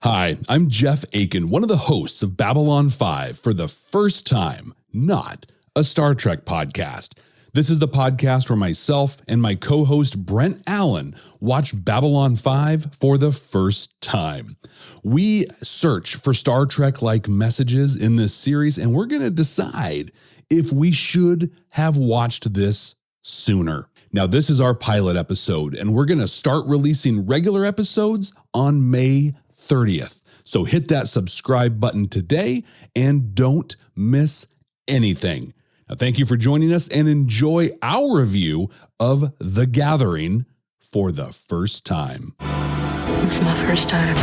Hi, I'm Jeff Akin, one of the hosts of Babylon 5 for the first time, not a Star Trek podcast. This is the podcast where myself and my co-host Brent Allen watch Babylon 5 for the first time. We search for Star Trek-like messages in this series, and we're going to decide if we should have watched this sooner. Now, this is our pilot episode, and we're going to start releasing regular episodes on May 30th. So hit that subscribe button today and don't miss anything. Now, thank you for joining us and enjoy our review of The Gathering for the first time. It's my first time.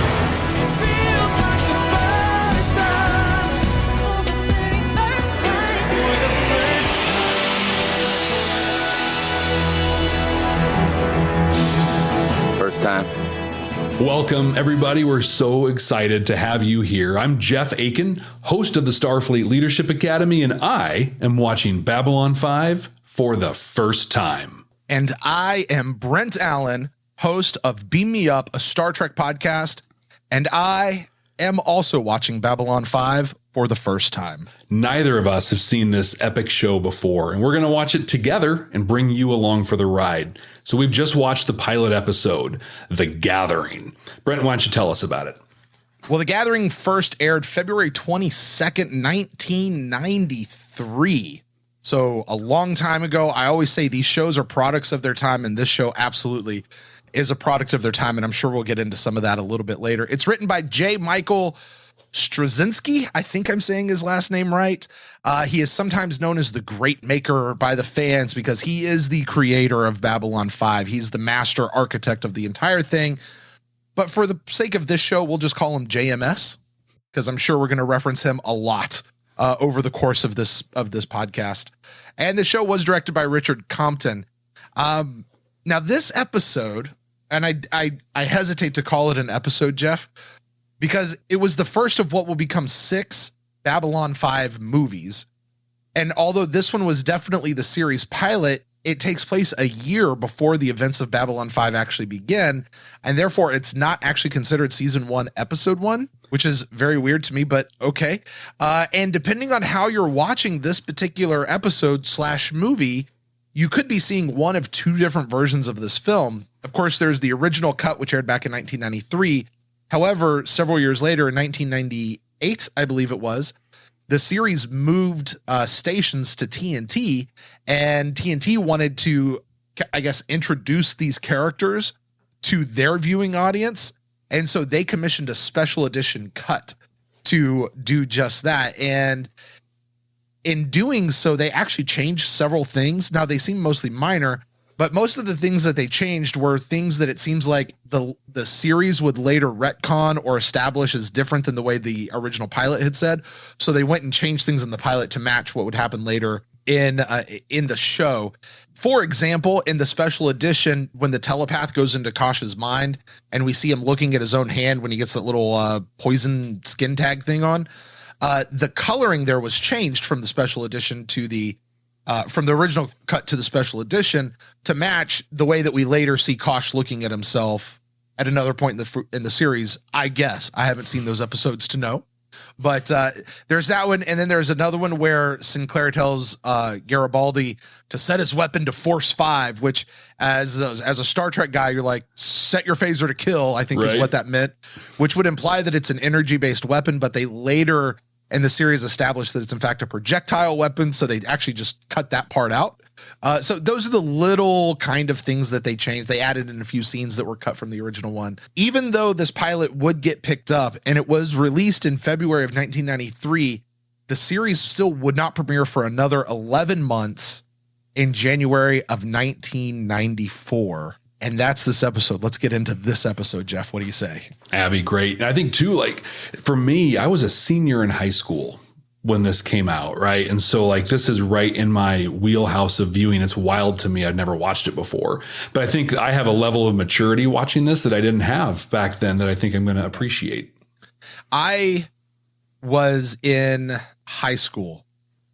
First time. Welcome, everybody. We're so excited to have you here. I'm Jeff Akin, host of the Starfleet Leadership Academy, and I am watching Babylon 5 for the first time. And I am Brent Allen, host of Beam Me Up, a Star Trek podcast, and I am also watching Babylon 5 for the first time. Neither of us have seen this epic show before, and we're going to watch it together and bring you along for the ride. So we've just watched the pilot episode, The Gathering. Brent, why don't you tell us about it? Well, The Gathering first aired February 22nd, 1993. So a long time ago. I always say these shows are products of their time, and this show absolutely is a product of their time, and I'm sure we'll get into some of that a little bit later. It's written by J. Michael Straczynski. I think I'm saying his last name right. He is sometimes known as the Great Maker by the fans because he is the creator of Babylon 5. He's the master architect of the entire thing. But for the sake of this show, we'll just call him JMS because I'm sure we're going to reference him a lot over the course of this podcast. And the show was directed by Richard Compton. Now this episode, and I hesitate to call it an episode, Jeff, because it was the first of what will become 6 Babylon 5 movies. And although this one was definitely the series pilot, it takes place a year before the events of Babylon 5 actually begin. And therefore, it's not actually considered season 1, episode 1, which is very weird to me, but okay. And depending on how you're watching this particular episode / movie, you could be seeing one of 2 different versions of this film. Of course, there's the original cut, which aired back in 1993. However, several years later in 1998, I believe it was, the series moved stations to TNT, and TNT wanted to, I guess, introduce these characters to their viewing audience. And so they commissioned a special edition cut to do just that. And in doing so, they actually changed several things. Now, they seem mostly minor, but most of the things that they changed were things that it seems like the series would later retcon or establish as different than the way the original pilot had said. So they went and changed things in the pilot to match what would happen later in the show. For example, in the special edition, when the telepath goes into Kosh's mind and we see him looking at his own hand when he gets that little poison skin tag thing on, the coloring there was changed from the special edition to from the original cut to the special edition to match the way that we later see Kosh looking at himself at another point in the series. I guess I haven't seen those episodes to know, but there's that one. And then there's another one where Sinclair tells Garibaldi to set his weapon to force 5, which as a Star Trek guy, you're like, set your phaser to kill, I think is what that meant, which would imply that it's an energy based weapon, but they later and the series established that it's in fact a projectile weapon. So they actually just cut that part out. So those are the little kind of things that they changed. They added in a few scenes that were cut from the original one. Even though this pilot would get picked up and it was released in February of 1993, the series still would not premiere for another 11 months in January of 1994. And that's this episode. Let's get into this episode, Jeff. What do you say? Abby, great. And I think too, like for me, I was a senior in high school when this came out, right? And so like this is right in my wheelhouse of viewing. It's wild to me. I'd never watched it before, but I think I have a level of maturity watching this that I didn't have back then that I think I'm going to appreciate. I was in high school,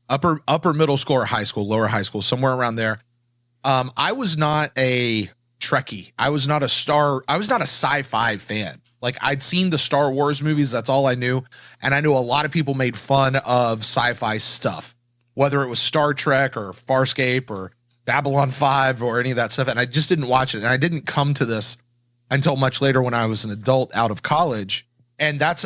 upper middle school or high school, lower high school, somewhere around there. I was not a Trekkie. I was not a sci-fi fan. Like I'd seen the Star Wars movies. That's all I knew. And I knew a lot of people made fun of sci-fi stuff, whether it was Star Trek or Farscape or Babylon 5 or any of that stuff. And I just didn't watch it. And I didn't come to this until much later when I was an adult out of college. And that's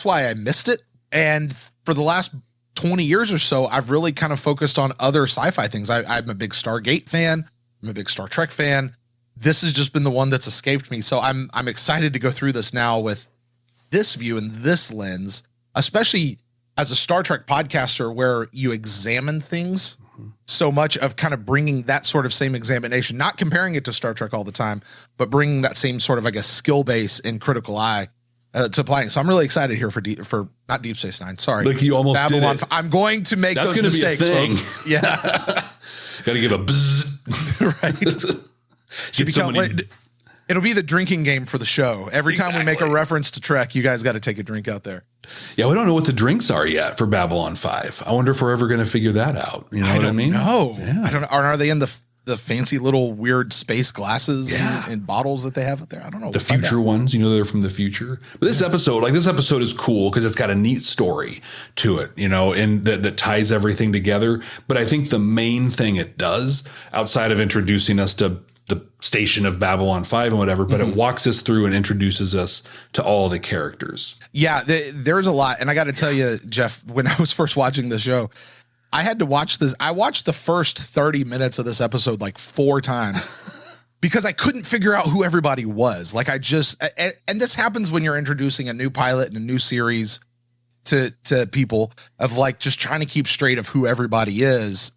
why I missed it. And for the last 20 years or so, I've really kind of focused on other sci-fi things. I'm a big Stargate fan. I'm a big Star Trek fan. This has just been the one that's escaped me. So I'm excited to go through this now with this view and this lens, especially as a Star Trek podcaster where you examine things so much, of kind of bringing that sort of same examination, not comparing it to Star Trek all the time, but bringing that same sort of, I guess, skill base and critical eye to playing. So I'm really excited here for not Deep Space Nine. Sorry. Look, you almost Babylon. did it. I'm going to make That's those mistakes, be a thing. folks. Yeah. Got to give a bzz. Right. It'll be the drinking game for the show. Every time we make a reference to Trek, you guys got to take a drink out there. Yeah, we don't know what the drinks are yet for Babylon 5. I wonder if we're ever going to figure that out. You know what I mean? No. Yeah. I don't know. Are they in the fancy little weird space glasses and bottles that they have out there? I don't know. The future ones, they're from the future. But this episode is cool because it's got a neat story to it, and that ties everything together. But I think the main thing it does, outside of introducing us to the station of Babylon 5 and whatever, but it walks us through and introduces us to all the characters. Yeah, there's a lot. And I got to tell you, Jeff, when I was first watching the show, I had to watch this. I watched the first 30 minutes of this episode like 4 times because I couldn't figure out who everybody was. Like and this happens when you're introducing a new pilot and a new series to people, of like just trying to keep straight of who everybody is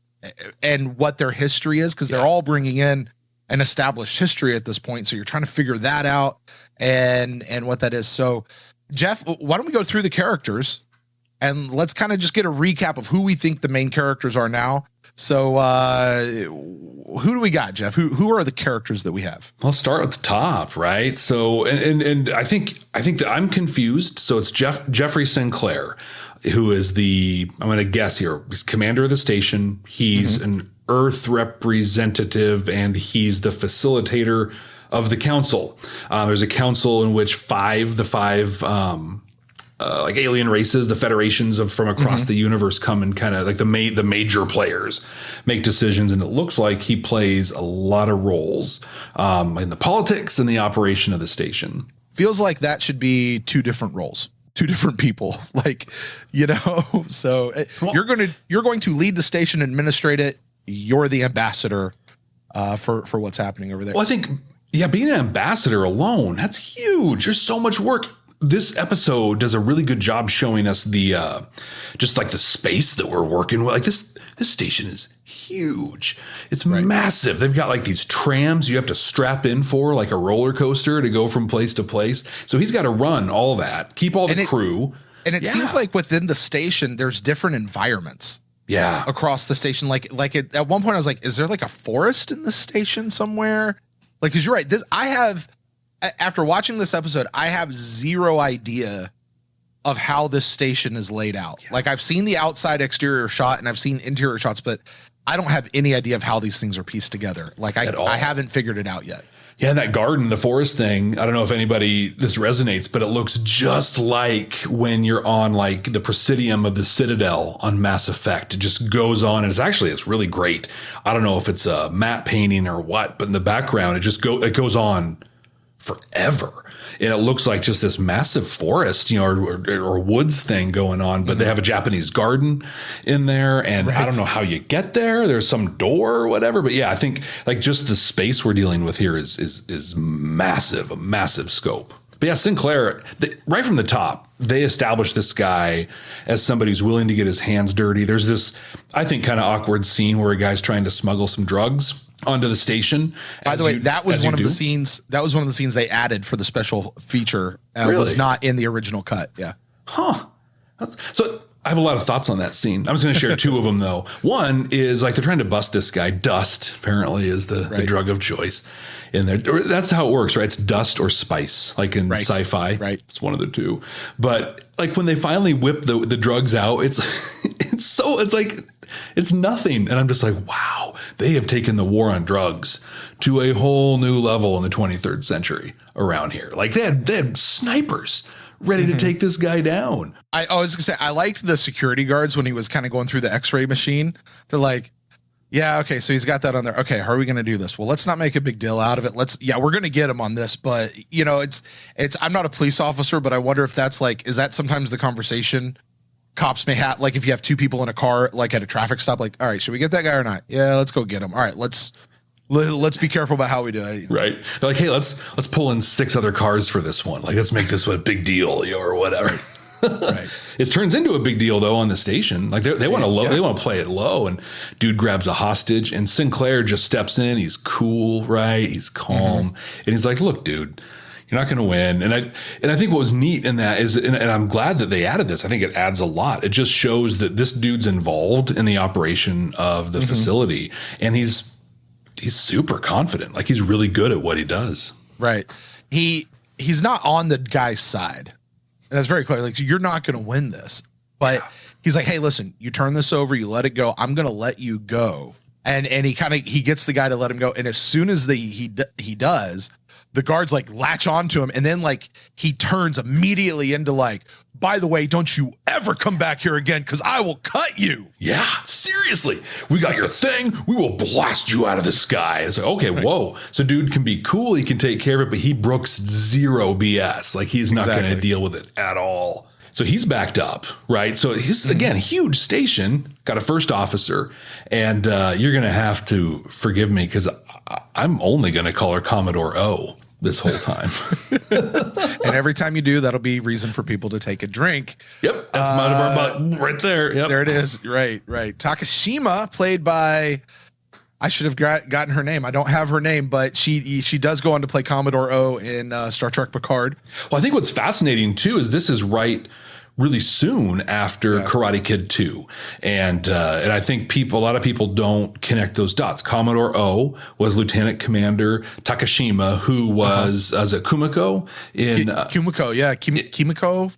and what their history is. Cause they're all bringing in an established history at this point. So you're trying to figure that out and what that is. So Jeff, why don't we go through the characters and let's kind of just get a recap of who we think the main characters are now. So who do we got, Jeff? Who are the characters that we have? I'll start at the top, right? So, and I think that I'm confused. So it's Jeffrey Sinclair, who is I'm going to guess here, he's commander of the station. He's an Earth representative, and he's the facilitator of the council. There's a council in which the five like alien races, the federations from across the universe come and kind of like the major players make decisions. And it looks like he plays a lot of roles in the politics and the operation of the station. Feels like that should be 2 different roles. 2 different people, so you're going to lead the station, administrate it. You're the ambassador for what's happening over there. Well, I think, being an ambassador alone, that's huge. There's so much work. This episode does a really good job showing us the just like the space that we're working with. Like this station is huge. It's massive. They've got like these trams you have to strap in for, like a roller coaster, to go from place to place. So he's got to run all that, keep all the crew. And it seems like within the station, there's different environments. Yeah. Across the station. Like at one point I was like, is there like a forest in the station somewhere? Like, cause you're right. After watching this episode, I have zero idea of how this station is laid out. Yeah. Like I've seen the outside exterior shot and I've seen interior shots, but I don't have any idea of how these things are pieced together. Like I haven't figured it out yet. Yeah, that garden, the forest thing, I don't know if this resonates, but it looks just like when you're on like the Presidium of the Citadel on Mass Effect. It just goes on, and it's really great. I don't know if it's a matte painting or what, but in the background, it goes on forever. And it looks like just this massive forest, or woods thing going on, but they have a Japanese garden in there. And I don't know how you get there. There's some door or whatever, but I think like just the space we're dealing with here is massive, a massive scope. But Sinclair, right from the top, they established this guy as somebody who's willing to get his hands dirty. There's this, I think, kind of awkward scene where a guy's trying to smuggle some drugs onto the station. By the way, that was one of the scenes. That was one of the scenes they added for the special feature. Really? Was not in the original cut. Yeah. Huh. So I have a lot of thoughts on that scene. I'm just going to share 2 of them though. One is like they're trying to bust this guy. Dust apparently is the drug of choice in there. That's how it works, right? It's dust or spice, like in sci-fi. Right. It's one of the 2. But like when they finally whip the drugs out, it's like it's nothing. And I'm just like, wow. they have taken the war on drugs to a whole new level in the 23rd century around here. Like they had snipers ready to take this guy down. I was gonna say, I liked the security guards when he was kind of going through the x-ray machine. They're like, yeah, okay, so he's got that on there. Okay, how are we going to do this? Well, let's not make a big deal out of it. We're going to get him on this, but it's I'm not a police officer, but I wonder if that's like, is that sometimes the conversation cops may have, like if you have two people in a car, like at a traffic stop, like, all right, should we get that guy or not? Yeah, let's go get him. All right, let's be careful about how we do it. Right. They're like, hey, let's pull in 6 other cars for this one. Like, let's make this a big deal, or whatever. Right. It turns into a big deal though on the station. Like they want to they want to play it low, and dude grabs a hostage, and Sinclair just steps in. He's cool, right? He's calm, and he's like, "Look, dude, you're not going to win." And I think what was neat in that is, and I'm glad that they added this. I think it adds a lot. It just shows that this dude's involved in the operation of the facility, and he's super confident. Like he's really good at what he does. Right. He's not on the guy's side. And that's very clear. Like, you're not going to win this, but he's like, hey, listen, you turn this over, you let it go. I'm going to let you go. And he gets the guy to let him go. And as soon as he does, the guards like latch onto him. And then like, he turns immediately into like, by the way, don't you ever come back here again, because I will cut you. Yeah, seriously. We got your thing. We will blast you out of the sky. It's like, okay, whoa. So dude can be cool. He can take care of it, but he brooks zero BS. Like he's not going to deal with it at all. So he's backed up, right? So he's, again, huge station, got a first officer, and you're going to have to forgive me because I'm only going to call her Commodore O this whole time. And every time you do, that'll be reason for people to take a drink. Yep. That's out of our butt right there. Yep. There it is. Right. Takashima, played by, I should have gotten her name. I don't have her name, but she does go on to play Commodore O in Star Trek Picard. Well, I think what's fascinating too is this is really soon after Karate Kid 2. And I think a lot of people don't connect those dots. Commodore O was Lieutenant Commander Takashima, who was as a Kumiko in Kumiko. Yeah. Kimiko.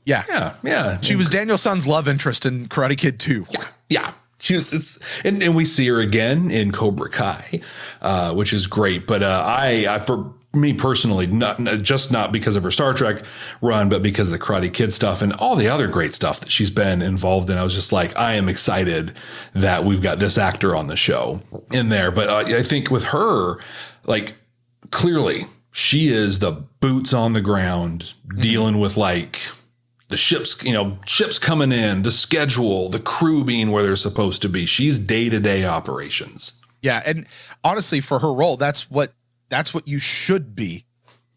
Yeah. She was Daniel-san's love interest in Karate Kid 2. Yeah. She was, and we see her again in Cobra Kai, which is great. But for me personally, not because of her Star Trek run, but because of the Karate Kid stuff and all the other great stuff that she's been involved in. I was just like, I am excited that we've got this actor on the show in there. But I think with her, like clearly she is the boots on the ground dealing with like the ships coming in, the schedule, the crew being where they're supposed to be. She's day-to-day operations. Yeah. And honestly, for her role, that's what you should be,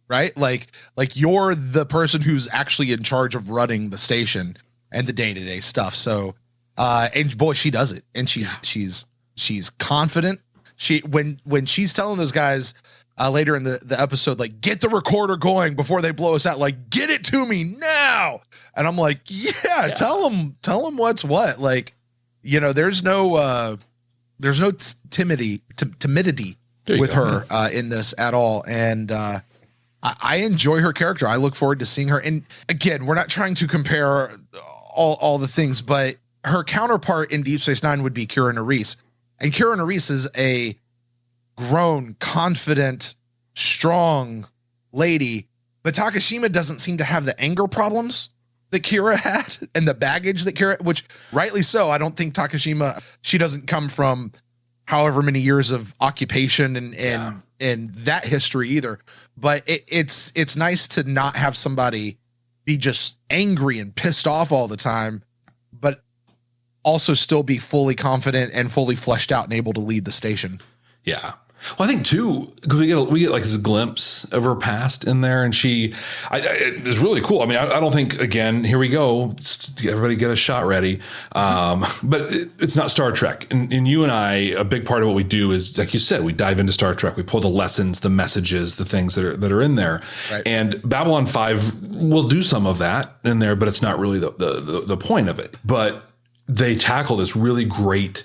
right? Like you're the person who's actually in charge of running the station and the day-to-day stuff. So, and boy, she does it. And she's confident. When she's telling those guys later in the episode, like, get the recorder going before they blow us out, like, get it to me now. And I'm like, tell them what's what. Like, there's no timidity with her in this at all. And I enjoy her character. I look forward to seeing her. And again, we're not trying to compare all the things, but her counterpart in Deep Space Nine would be Kira Nerys. And Kira Nerys is a grown, confident, strong lady. But Takashima doesn't seem to have the anger problems that Kira had and the baggage that Kira, which rightly so. I don't think Takashima, she doesn't come from however many years of occupation and that history either. But it's nice to not have somebody be just angry and pissed off all the time, but also still be fully confident and fully fleshed out and able to lead the station. Yeah. Well, I think too, because we get like this glimpse of her past in there, and it's really cool. I mean, I don't think, again, here we go, everybody get a shot ready. But it's not Star Trek. And you and I, a big part of what we do is, like you said, we dive into Star Trek. We pull the lessons, the messages, the things that are in there. Right. And Babylon 5 will do some of that in there, but it's not really the point of it. But they tackle this really great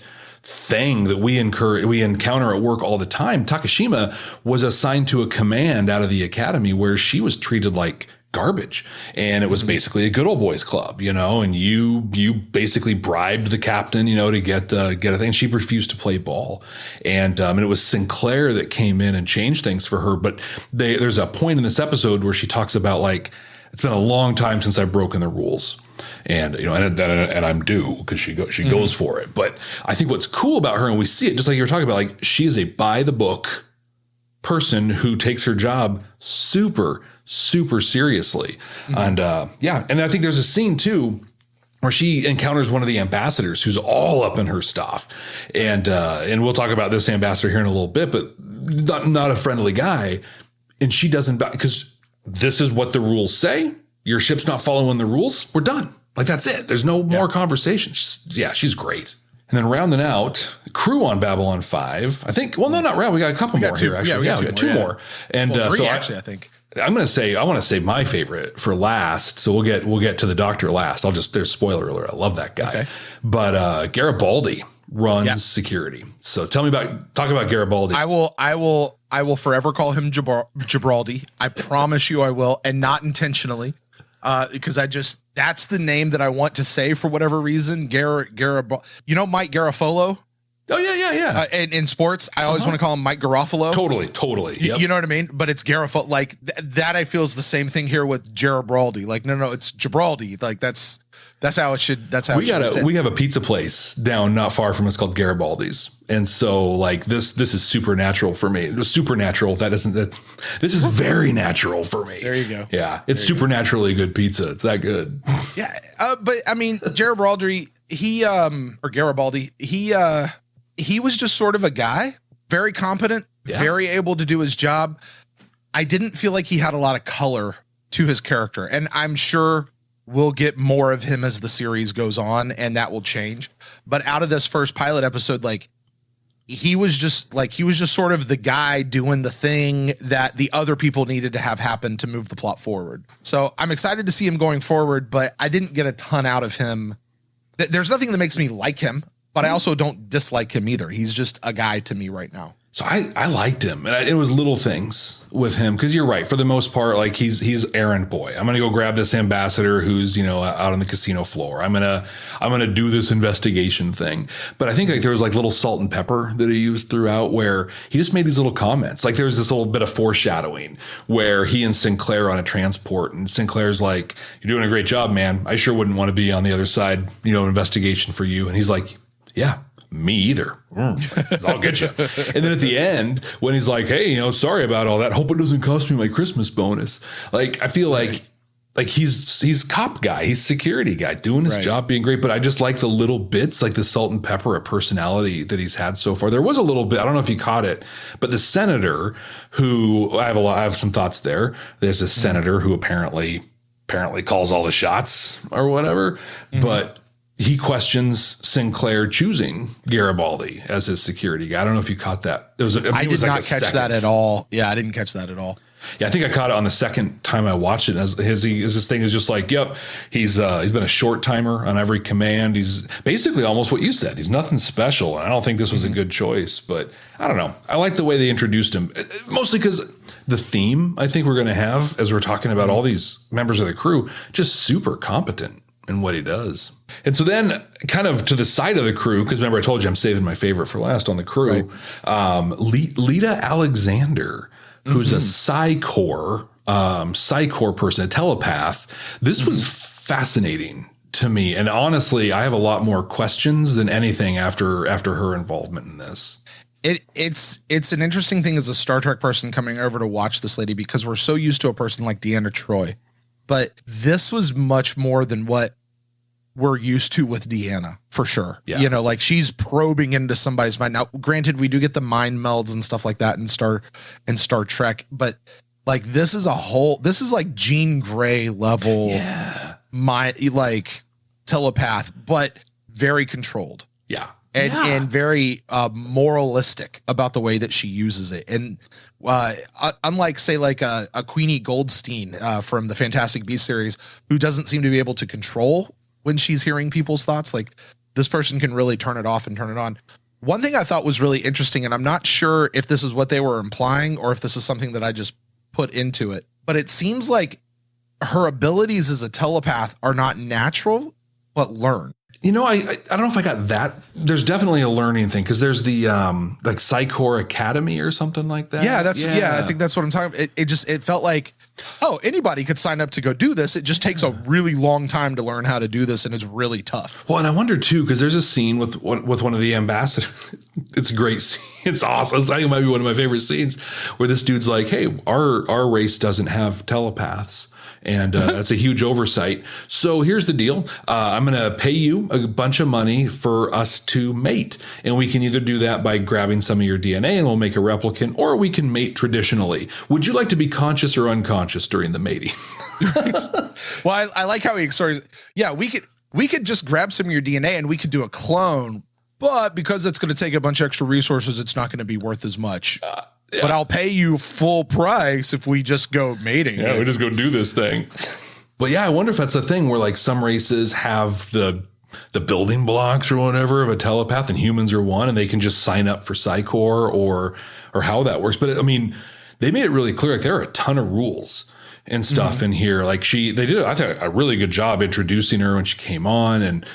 thing that we encounter at work all the time. Takashima was assigned to a command out of the academy where she was treated like garbage. And it was basically a good old boys club, and you basically bribed the captain, to get a thing. She refused to play ball. And it was Sinclair that came in and changed things for her. But there's a point in this episode where she talks about like, it's been a long time since I've broken the rules. And, and I'm due because she goes for it. But I think what's cool about her, and we see it just like you were talking about, like she is a by the book person who takes her job super, super seriously. And and I think there's a scene too where she encounters one of the ambassadors who's all up in her stuff. And we'll talk about this ambassador here in a little bit, but not a friendly guy. And she doesn't, because this is what the rules say. Your ship's not following the rules. We're done. Like, that's it. There's no more conversation. She's great. And then rounding out crew on Babylon 5, I think, well, no, not round. We got a couple more here, actually. Yeah, we got two more. And three, actually, I think. I want to say my favorite for last. So we'll get to the Doctor last. There's spoiler alert. I love that guy. Okay. But Garibaldi runs security. So talk about Garibaldi. I will forever call him Gibraldi. I promise you I will, and not intentionally. Because that's the name that I want to say for whatever reason. Mike Garofalo. Oh yeah. In sports, I always want to call him Mike Garofalo. Totally. Yep. You know what I mean? But it's Garofalo. Like that, I feel is the same thing here with Garibaldi. Like no, it's Gibraldi. Like that's how it should. That's how we have a pizza place down not far from us called Garibaldi's, and so like this is supernatural for me. It was supernatural. This is very natural for me. There you go. Yeah, it's supernaturally good pizza. It's that good. Yeah, but I mean Garibaldi, Garibaldi, he was just sort of a guy, very competent, very able to do his job. I didn't feel like he had a lot of color to his character, and I'm sure we'll get more of him as the series goes on, and that will change. But out of this first pilot episode, like he was just sort of the guy doing the thing that the other people needed to have happen to move the plot forward. So I'm excited to see him going forward, but I didn't get a ton out of him. There's nothing that makes me like him, but I also don't dislike him either. He's just a guy to me right now. So I liked him, and it was little things with him, because you're right. For the most part, like he's errand boy. I'm gonna go grab this ambassador who's out on the casino floor. I'm gonna do this investigation thing. But I think like there was like little salt and pepper that he used throughout, where he just made these little comments. Like there's this little bit of foreshadowing where he and Sinclair are on a transport, and Sinclair's like, "You're doing a great job, man. I sure wouldn't want to be on the other side, investigation for you." And he's like, "Yeah. Me either. I'll get you." And then at the end, when he's like, "Hey, sorry about all that. Hope it doesn't cost me my Christmas bonus." Like, I feel like he's cop guy, he's security guy doing his job, being great. But I just like the little bits, like the salt and pepper of personality that he's had so far. There was a little bit, I don't know if you caught it, but the senator who I have some thoughts there. There's a senator who apparently calls all the shots or whatever, but he questions Sinclair choosing Garibaldi as his security guy. I don't know if you caught that. I did not catch that at all. Yeah, I didn't catch that at all. Yeah, I think I caught it on the second time I watched it. His thing is just like, yep, he's been a short timer on every command. He's basically almost what you said. He's nothing special, and I don't think this was a good choice. But I don't know. I like the way they introduced him, mostly because the theme I think we're going to have as we're talking about all these members of the crew, just super competent in what he does. And so then kind of to the side of the crew, because remember I told you I'm saving my favorite for last on the crew, Lita Alexander, who's a Psy-Corps person, a telepath. This was fascinating to me. And honestly, I have a lot more questions than anything after her involvement in this. It's an interesting thing as a Star Trek person coming over to watch this lady, because we're so used to a person like Deanna Troi. But this was much more than what we're used to with Deanna, for sure. Yeah. Like she's probing into somebody's mind. Now, granted, we do get the mind melds and stuff like that in Star Trek, but like this is like Jean Grey level, like telepath, but very controlled. Yeah. And very moralistic about the way that she uses it. And unlike, say, like a Queenie Goldstein from the Fantastic Beasts series, who doesn't seem to be able to control when she's hearing people's thoughts, like this person can really turn it off and turn it on. One thing I thought was really interesting, and I'm not sure if this is what they were implying or if this is something that I just put into it, but it seems like her abilities as a telepath are not natural, but learned. You know, I don't know if I got that. There's definitely a learning thing because there's the like Psychor Academy or something like that. Yeah, I think that's what I'm talking about. It felt like, oh, anybody could sign up to go do this. It just takes a really long time to learn how to do this, and it's really tough. Well, and I wonder too, because there's a scene with one of the ambassadors. It's a great scene. It's awesome. I think it might be one of my favorite scenes where this dude's like, "Hey, our race doesn't have telepaths." And that's a huge oversight. So here's the deal. I'm going to pay you a bunch of money for us to mate. And we can either do that by grabbing some of your DNA and we'll make a replicant, or we can mate traditionally. Would you like to be conscious or unconscious during the mating? Well, I like how he started. Yeah, we could just grab some of your DNA and we could do a clone. But because it's going to take a bunch of extra resources, it's not going to be worth as much. Yeah. But I'll pay you full price if we just go mating. Yeah, we just go do this thing. But yeah, I wonder if that's a thing where like some races have the building blocks or whatever of a telepath and humans are one and they can just sign up for Psychor or how that works. But I mean, they made it really clear, like there are a ton of rules and stuff in here. Like they did, I thought, a really good job introducing her when she came on. And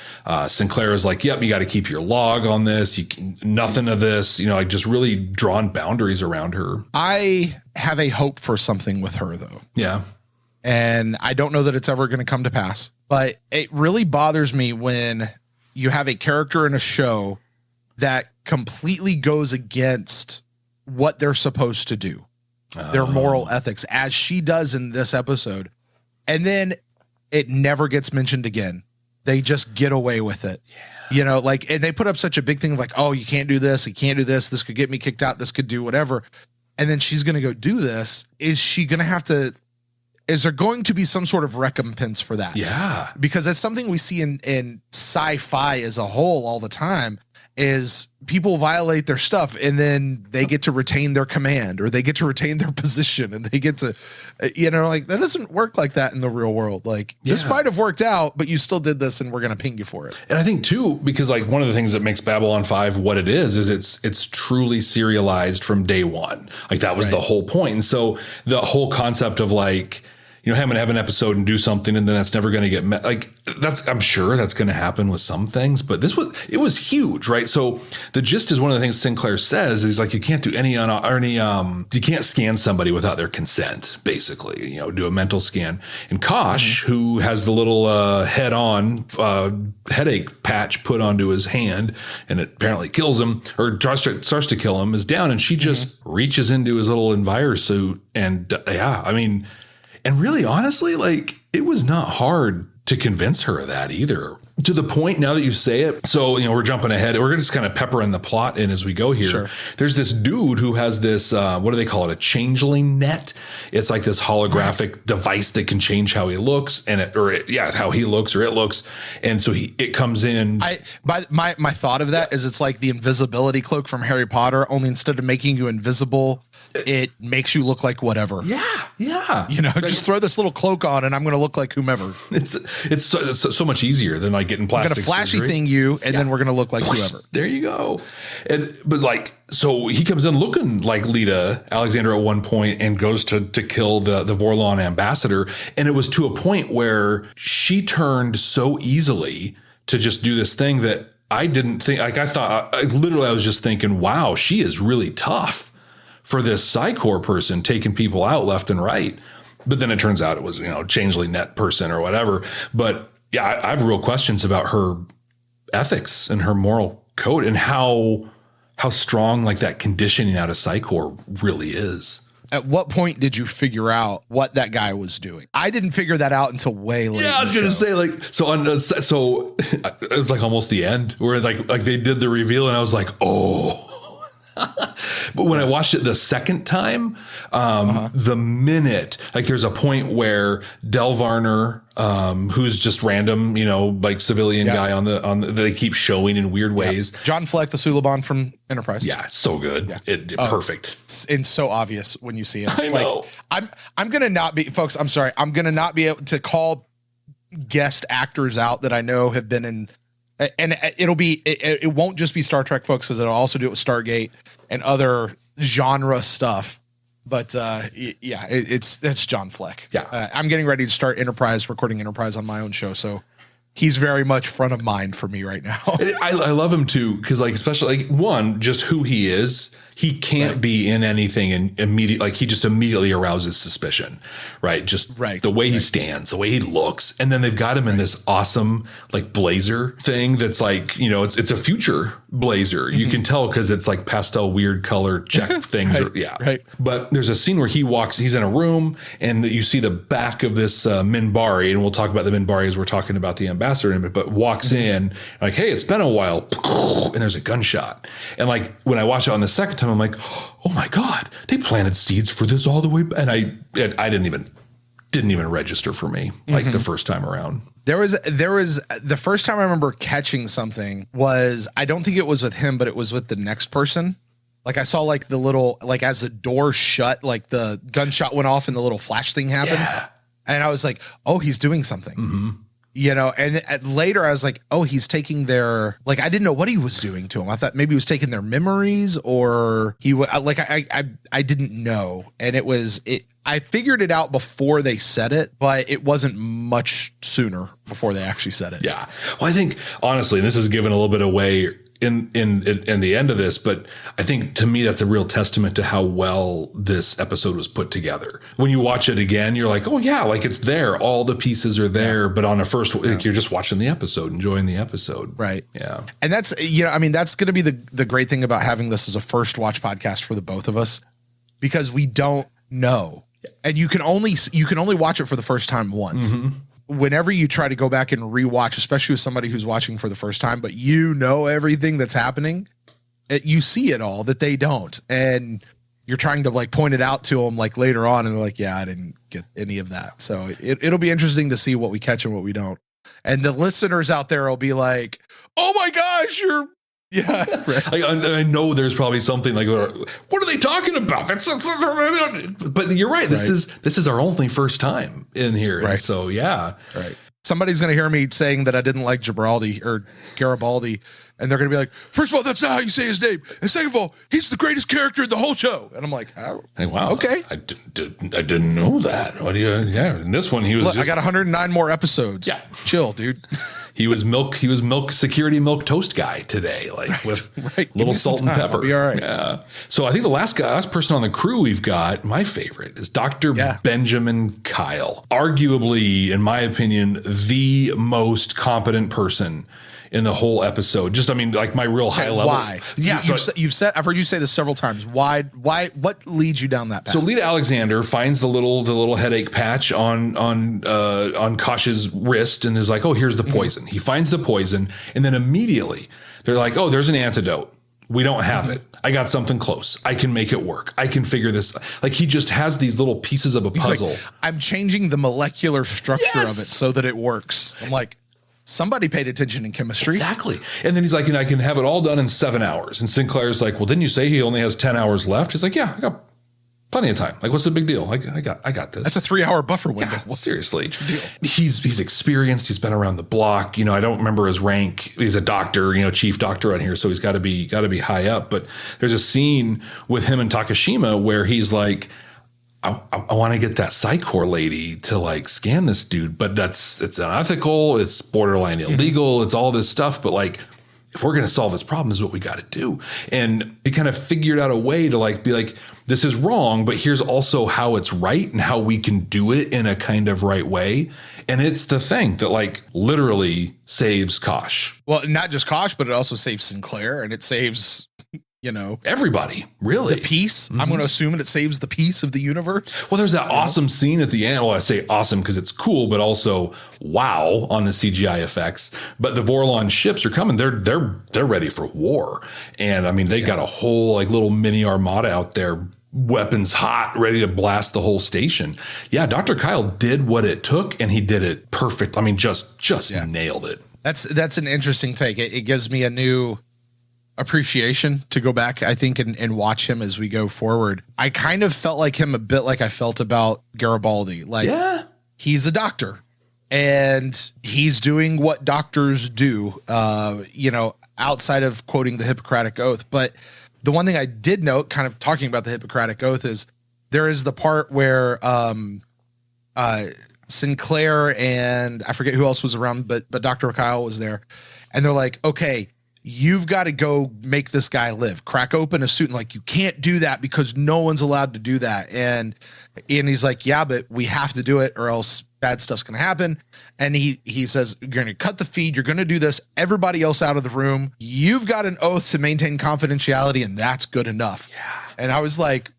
Sinclair is like, yep, you got to keep your log on this. Nothing of this, like just really drawn boundaries around her. I have a hope for something with her though. Yeah. And I don't know that it's ever going to come to pass, but it really bothers me when you have a character in a show that completely goes against what they're supposed to do. Their moral ethics, as she does in this episode. And then it never gets mentioned again. They just get away with it. Yeah. And they put up such a big thing of like, oh, you can't do this. You can't do this. This could get me kicked out. This could do whatever. And then she's going to go do this. Is there going to be some sort of recompense for that? Yeah. Because that's something we see in sci-fi as a whole all the time. Is people violate their stuff and then they get to retain their command or they get to retain their position and they get to, like that doesn't work like that in the real world. Like this might have worked out, but you still did this and we're going to ping you for it. And I think too, because like one of the things that makes Babylon 5 what it is it's truly serialized from day one. Like that was the whole point. And so the whole concept of like, having to have an episode and do something and then that's never going to get met. Like I'm sure that's going to happen with some things, but it was huge, right? So the gist is one of the things Sinclair says is like, you can't do you can't scan somebody without their consent, basically, do a mental scan. And Kosh, who has the little headache patch put onto his hand and it apparently kills him or starts to kill him, is down. And she just reaches into his little Enviro suit. And and really, honestly, like it was not hard to convince her of that either. To the point now that you say it. So, we're jumping ahead. We're just kind of peppering the plot in as we go here. Sure. There's this dude who has this, what do they call it? A changeling net. It's like this holographic device that can change how he looks how he looks or it looks. And so it comes in. My thought of that is it's like the invisibility cloak from Harry Potter, only instead of making you invisible, it makes you look like whatever. Yeah. Just throw this little cloak on and I'm going to look like whomever. It's so much easier than like getting plastic surgery. We're going to flashy thing you and then we're going to look like whoever. There you go. So he comes in looking like Lita Alexander at one point and goes to kill the Vorlon ambassador. And it was to a point where she turned so easily to just do this thing that I didn't think, like I was just thinking, wow, she is really tough for this Psychor person taking people out left and right. But then it turns out it was, changeling net person or whatever. But yeah, I have real questions about her ethics and her moral code and how strong like that conditioning out of Psychor really is. At what point did you figure out what that guy was doing? I didn't figure that out until way later. Yeah, I was going to say so it was like almost the end where like they did the reveal and I was like, oh. But when I watched it the second time, the minute, like there's a point where Del Varner, who's just random, like civilian guy on the they keep showing in weird ways. John Fleck, the Suliban from Enterprise. Yeah, so good. Yeah. Perfect. And so obvious when you see it. I know. I'm going to not be, folks, I'm sorry. I'm going to not be able to call guest actors out that I know have been in, and it won't just be Star Trek folks, because it'll also do it with Stargate and other genre stuff. But yeah, it's John Fleck. Yeah. I'm getting ready to start recording Enterprise on my own show. So he's very much front of mind for me right now. I love him too, because like, especially like one, just who he is. He can't be in anything and he just immediately arouses suspicion, right? Just the way he stands, the way he looks. And then they've got him in this awesome like blazer thing that's like, it's a future blazer. You can tell because it's like pastel weird color check things. Right. But there's a scene where he's in a room and you see the back of this Minbari, and we'll talk about the Minbari as we're talking about the ambassador in a minute, but walks in like, hey, it's been a while. And there's a gunshot. And like when I watch it on the second time, I'm like, oh my God, they planted seeds for this all the way. And I didn't even register for me like the first time around. There was the first time I remember catching something was, I don't think it was with him, but it was with the next person. Like I saw like the little, like as the door shut, like the gunshot went off and the little flash thing happened. Yeah. And I was like, oh, he's doing something. Mm-hmm. And later I was like, oh, he's taking their, like, I didn't know what he was doing to him. I thought maybe he was taking their memories, or he would like, I didn't know. And I figured it out before they said it, but it wasn't much sooner before they actually said it. Yeah. Well, I think honestly, this is giving a little bit away in the end of this, but I think to me, that's a real testament to how well this episode was put together. When you watch it again, you're like, oh yeah, like it's there. All the pieces are there. But on a first, like, you're just watching the episode, enjoying the episode. Right. Yeah. And that's, that's going to be the great thing about having this as a first watch podcast for the both of us, because we don't know. And you can only watch it for the first time once. Mm-hmm. Whenever you try to go back and rewatch, especially with somebody who's watching for the first time, but everything that's happening, you see it all that they don't. And you're trying to like point it out to them like later on. And they're like, yeah, I didn't get any of that. So it'll be interesting to see what we catch and what we don't. And the listeners out there will be like, oh my gosh, yeah. Right. Like, I know there's probably something like, what are they talking about? But you're right. This is our only first time in here. Right. And so, yeah. Right. Somebody's going to hear me saying that I didn't like Garibaldi, and they're going to be like, first of all, that's not how you say his name. And second of all, he's the greatest character in the whole show. And I'm like, oh, hey, wow. Okay. I didn't know that. What do you, yeah. In this one, he was, I got 109 more episodes. Yeah. Chill, dude. He was security milk toast guy today, like with little salt and pepper. I'll be all right. Yeah. So I think the last person on the crew we've got, my favorite, is Dr. Benjamin Kyle. Arguably, in my opinion, the most competent person in the whole episode. Just, I mean, like my real high level. Why? Yeah. I've heard you say this several times. Why, what leads you down that path? So Lita Alexander finds the little headache patch on Kosh's wrist and is like, oh, here's the poison. He finds the poison. And then immediately they're like, oh, there's an antidote. We don't have it. I got something close. I can make it work. I can figure this. Like he just has these little pieces of a puzzle. Like, I'm changing the molecular structure of it so that it works. I'm like, somebody paid attention in chemistry. Exactly. And then he's like, I can have it all done in 7 hours. And Sinclair's like, well, didn't you say he only has 10 hours left? He's like, yeah, I got plenty of time. Like, what's the big deal? I got this. That's a 3-hour buffer window. Yeah, seriously. He's experienced. He's been around the block. I don't remember his rank. He's a doctor, chief doctor on here. So he's got to be high up. But there's a scene with him and Takashima where he's like, I want to get that Psychor lady to like scan this dude, but it's unethical. It's borderline illegal. It's all this stuff. But like, if we're going to solve this problem, this is what we got to do. And he kind of figured out a way to like, be like, this is wrong, but here's also how it's right and how we can do it in a kind of right way. And it's the thing that like literally saves Kosh. Well, not just Kosh, but it also saves Sinclair, and it saves, everybody, really. The peace. I'm going to assume it saves the peace of the universe. Well, there's that awesome scene at the end. Well, I say awesome because it's cool, but also wow on the CGI effects. But the Vorlon ships are coming. They're ready for war. And I mean, they got a whole like little mini armada out there, weapons hot, ready to blast the whole station. Yeah, Dr. Kyle did what it took, and he did it perfect. I mean, just nailed it. That's an interesting take. It gives me a new appreciation to go back, I think, and watch him as we go forward. I kind of felt like him a bit like I felt about Garibaldi. Like, he's a doctor and he's doing what doctors do, outside of quoting the Hippocratic Oath. But the one thing I did note, kind of talking about the Hippocratic Oath, is there is the part where Sinclair and I forget who else was around, but Dr. Kyle was there. And they're like, okay, you've got to go make this guy live. Crack open a suit. And like, you can't do that because no one's allowed to do that. And he's like, yeah, but we have to do it or else bad stuff's going to happen. And he says, you're going to cut the feed. You're going to do this. Everybody else out of the room. You've got an oath to maintain confidentiality, and that's good enough. Yeah. And I was like,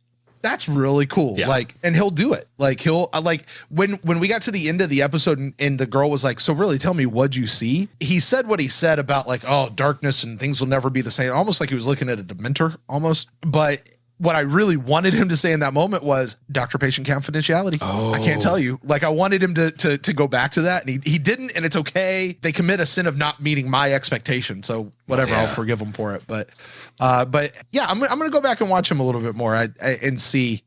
that's really cool. Yeah. Like, and he'll do it. Like he'll like when we got to the end of the episode and the girl was like, so really tell me, what'd you see? He said what he said about like, oh, darkness and things will never be the same. Almost like he was looking at a Dementor almost. But what I really wanted him to say in that moment was doctor patient confidentiality. Oh. I can't tell you. Like I wanted him to go back to that, and he didn't, and it's okay. They commit a sin of not meeting my expectation. So whatever, I'll forgive them for it. But yeah, I'm going to go back and watch him a little bit more and see,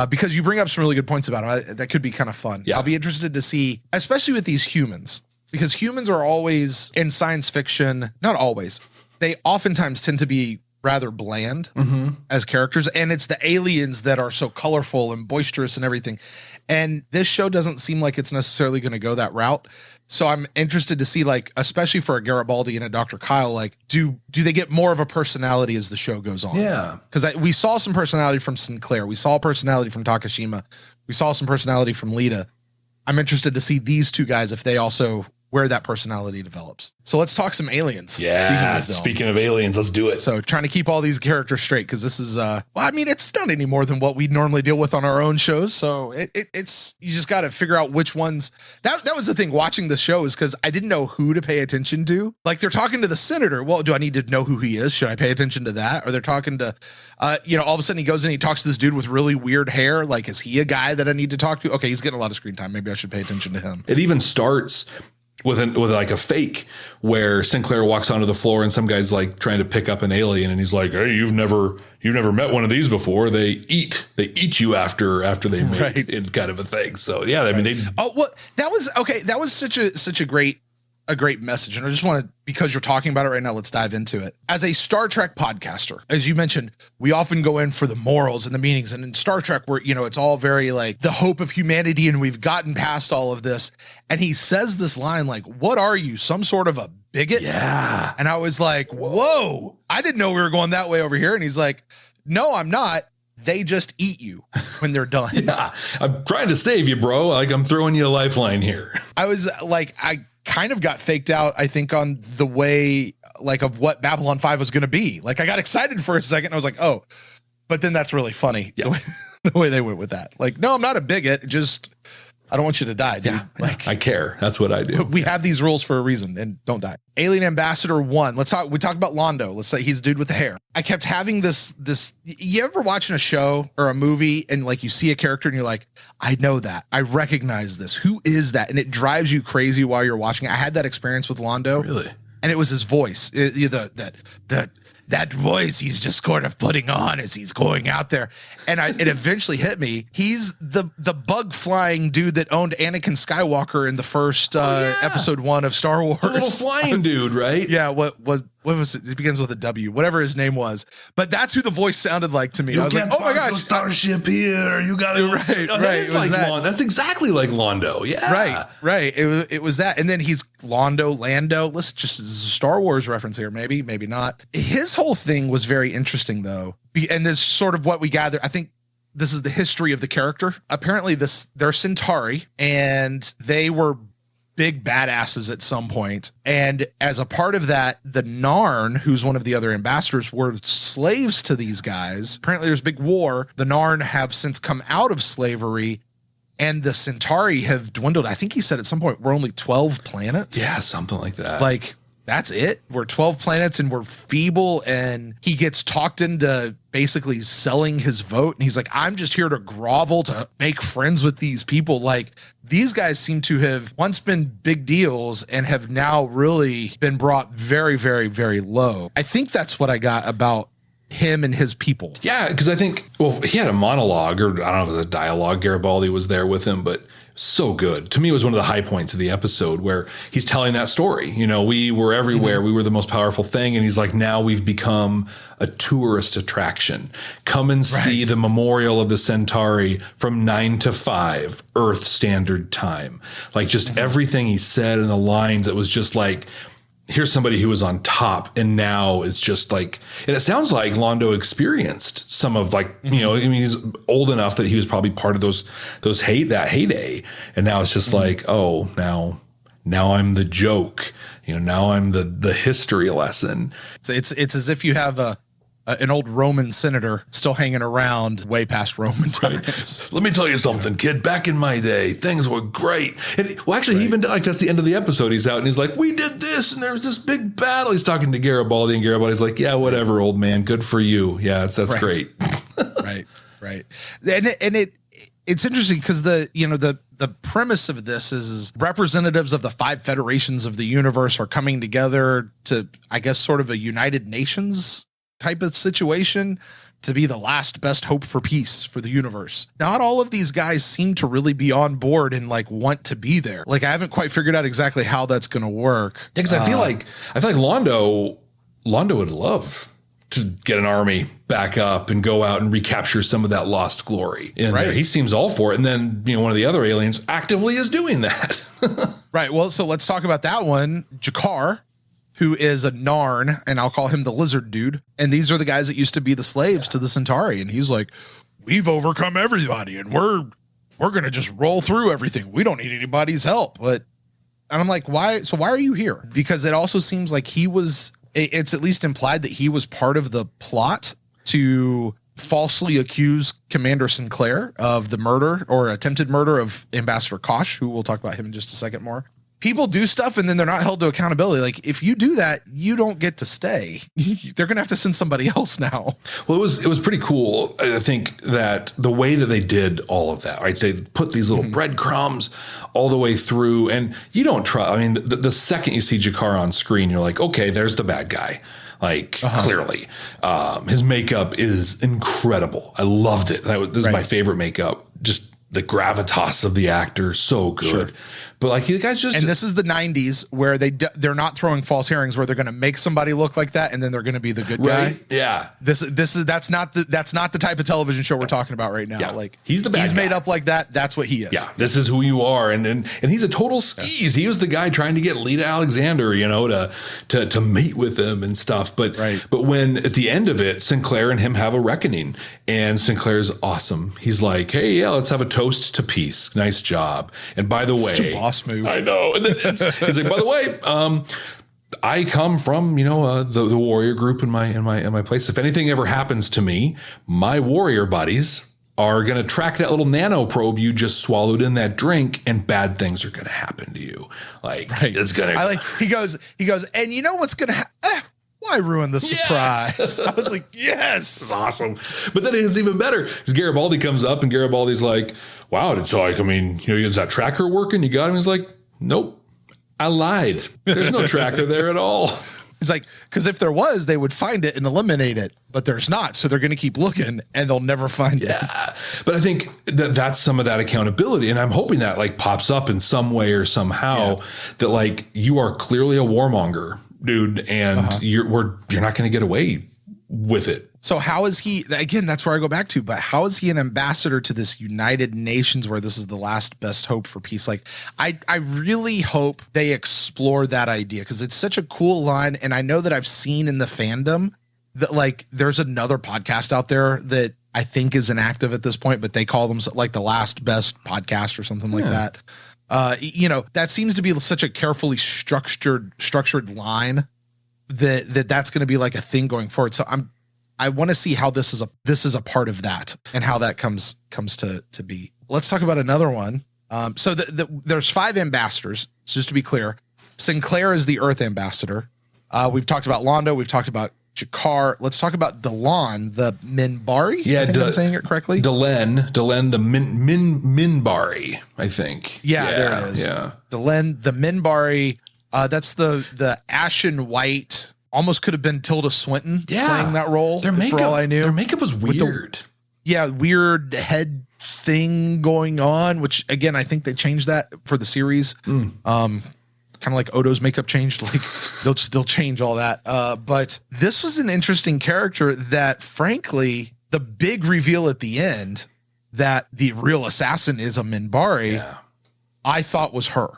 because you bring up some really good points about him. That could be kind of fun. Yeah. I'll be interested to see, especially with these humans, because humans are always in science fiction, not always. They oftentimes tend to be rather bland as characters, and it's the aliens that are so colorful and boisterous and everything. And this show doesn't seem like it's necessarily going to go that route. So I'm interested to see, like, especially for a Garibaldi and a Dr. Kyle, like, do they get more of a personality as the show goes on? Yeah. Because we saw some personality from Sinclair. We saw personality from Takashima. We saw some personality from Lita. I'm interested to see these two guys, if they also, where that personality develops. So let's talk some aliens. Yeah. Speaking of aliens, let's do it. So trying to keep all these characters straight, because this is, well, I mean, it's not any more than what we normally deal with on our own shows. So it's, you just got to figure out which ones. That was the thing watching the show, is because I didn't know who to pay attention to. Like, they're talking to the senator. Well, do I need to know who he is? Should I pay attention to that? Or they're talking to, all of a sudden he goes in, he talks to this dude with really weird hair. Like, is he a guy that I need to talk to? Okay, he's getting a lot of screen time. Maybe I should pay attention to him. It even starts with like a fake where Sinclair walks onto the floor and some guy's like trying to pick up an alien, and he's like, hey, you've never met one of these before. They eat you after they mate, in kind of a thing. So yeah, I mean, that was such a great message. And I just want to, because you're talking about it right now, let's dive into it. As a Star Trek podcaster, as you mentioned, we often go in for the morals and the meanings. And in Star Trek, where, it's all very like the hope of humanity, and we've gotten past all of this. And he says this line like, what are you, some sort of a bigot? Yeah. And I was like, whoa, I didn't know we were going that way over here. And he's like, no, I'm not. They just eat you when they're done. Yeah, I'm trying to save you, bro. Like, I'm throwing you a lifeline here. I was like, I kind of got faked out, I think, on the way, like, of what Babylon 5 was going to be. Like, I got excited for a second. I was like, oh, but then that's really funny. Yeah. The way they went with that. Like, no, I'm not a bigot. Just, I don't want you to die, dude. Yeah, like, I care. That's what I do. We have these rules for a reason, and don't die. Alien Ambassador 1. We talked about Londo. Let's say he's the dude with the hair. I kept having this, you ever watching a show or a movie and like you see a character and you're like, I know that. I recognize this. Who is that? And it drives you crazy while you're watching. I had that experience with Londo. Really? And it was his voice. That voice he's just sort of putting on as he's going out there. And it eventually hit me. He's the bug flying dude that owned Anakin Skywalker in the first episode 1 of Star Wars. The little flying dude, right? Yeah. What was it? It begins with a W, whatever his name was. But that's who the voice sounded like to me. I was like, oh my gosh. Starship here. You got it. Right. That's exactly like Londo. Yeah. Right. It was that. And then he's Lando. Let's just, this is a Star Wars reference here. Maybe not. His whole thing was very interesting though. And this sort of what we gather. I think this is the history of the character. Apparently they're Centauri, and they were big badasses at some point. And as a part of that, the Narn, who's one of the other ambassadors, were slaves to these guys. Apparently there's a big war. The Narn have since come out of slavery, and the Centauri have dwindled. I think he said at some point we're only 12 planets. Yeah, something like that. Like, that's it. We're 12 planets and we're feeble. And he gets talked into basically selling his vote. And he's like, I'm just here to grovel, to make friends with these people. Like, these guys seem to have once been big deals and have now really been brought very, very, very low. I think that's what I got about him and his people. Yeah, because I think, well, he had a monologue, or I don't know if it was a dialogue. Garibaldi was there with him, but so good. To me, it was one of the high points of the episode where he's telling that story. You know, we were everywhere. We were the most powerful thing. And he's like, now we've become a tourist attraction. Come and see the memorial of the Centauri from 9 to 5 Earth Standard Time. Like just everything he said in the lines, it was just like, here's somebody who was on top and now is just like, and it sounds like Londo experienced some of like, you know, I mean, he's old enough that he was probably part of that heyday. And now it's just like, oh, now I'm the joke, you know, now I'm the history lesson. It's as if you have an old Roman senator still hanging around way past Roman times. Let me tell you something, kid. Back in my day, things were great. And well, actually, he even like that's the end of the episode. He's out and he's like, "We did this, and there was this big battle." He's talking to Garibaldi, and Garibaldi's like, "Yeah, whatever, old man. Good for you. Yeah, that's great." right. And it's interesting because the premise of this is representatives of the 5 federations of the universe are coming together to, I guess, sort of a United Nations type of situation to be the last best hope for peace for the universe. Not all of these guys seem to really be on board and like want to be there. Like I haven't quite figured out exactly how that's going to work. Because I feel like Londo would love to get an army back up and go out and recapture some of that lost glory. And he seems all for it. And then, you know, one of the other aliens actively is doing that. Right. Well, so let's talk about that one. Jakar, who is a Narn, and I'll call him the lizard dude. And these are the guys that used to be the slaves to the Centauri. And he's like, we've overcome everybody and we're going to just roll through everything. We don't need anybody's help. And I'm like, why? So why are you here? Because it also seems like it's at least implied that he was part of the plot to falsely accuse Commander Sinclair of the murder or attempted murder of Ambassador Kosh, who we'll talk about him in just a second more. People do stuff and then they're not held to accountability. Like if you do that, you don't get to stay. They're going to have to send somebody else now. Well, it was pretty cool. I think that the way that they did all of that, right? They put these little breadcrumbs all the way through, and you don't try. I mean, the second you see Jakar on screen, you're like, okay, there's the bad guy. Like clearly, his makeup is incredible. I loved it. This is my favorite makeup. Just the gravitas of the actor, so good. Sure. But like you guys just, and this is the 90s where they're not throwing false herrings where they're going to make somebody look like that and then they're going to be the good guy. Yeah. That's not the type of television show we're talking about right now. Yeah. Like he's the bad guy. He's made up like that. That's what he is. Yeah. This is who you are. And he's a total skis. He was the guy trying to get Lita Alexander, you know, to mate with him and stuff. But when at the end of it, Sinclair and him have a reckoning, and Sinclair's awesome. He's like, hey, yeah, let's have a toast to peace. Nice job. And by the way, boss move. I know. And then he's like, by the way, I come from, you know, the warrior group in my place. If anything ever happens to me, my warrior buddies are going to track that little nano probe you just swallowed in that drink, and bad things are going to happen to you. Like it's going to. He goes, and you know what's going to happen? Why ruin the surprise? I was like, yes, it's awesome. But then it's even better because Garibaldi comes up and Garibaldi's like, wow, it's like, I mean, you know, is that tracker working? You got him? He's like, nope, I lied. There's no tracker there at all. It's like, because if there was, they would find it and eliminate it, but there's not. So they're going to keep looking and they'll never find it. Yeah. But I think that's some of that accountability. And I'm hoping that like pops up in some way or somehow that like you are clearly a warmonger, dude, and you're not going to get away with it. So how is he, again, that's where I go back to, but how is he an ambassador to this United Nations where this is the last best hope for peace? Like, I really hope they explore that idea because it's such a cool line. And I know that I've seen in the fandom that like, there's another podcast out there that I think is inactive at this point, but they call them like the last best podcast or something like that. You know, that seems to be such a carefully structured line that's going to be like a thing going forward. So I want to see how this is a part of that and how that comes to be. Let's talk about another one. So there's 5 ambassadors. Just to be clear, Sinclair is the Earth ambassador. We've talked about Londo. We've talked about Jakar. Let's talk about Delenn, the Minbari. Yeah, I think I'm saying it correctly. Delenn, the Minbari, I think. Yeah, there it is. Yeah, Delenn, the Minbari. That's the ashen white almost could have been Tilda Swinton Yeah. playing that role. Their makeup, for all I knew. their makeup was weird. Weird head thing going on, which again, I think they changed that for the series. Kind of like Odo's makeup changed. Like they'll change all that. But this was an interesting character that, frankly, the big reveal at the end that the real assassin is a Minbari, I thought was her.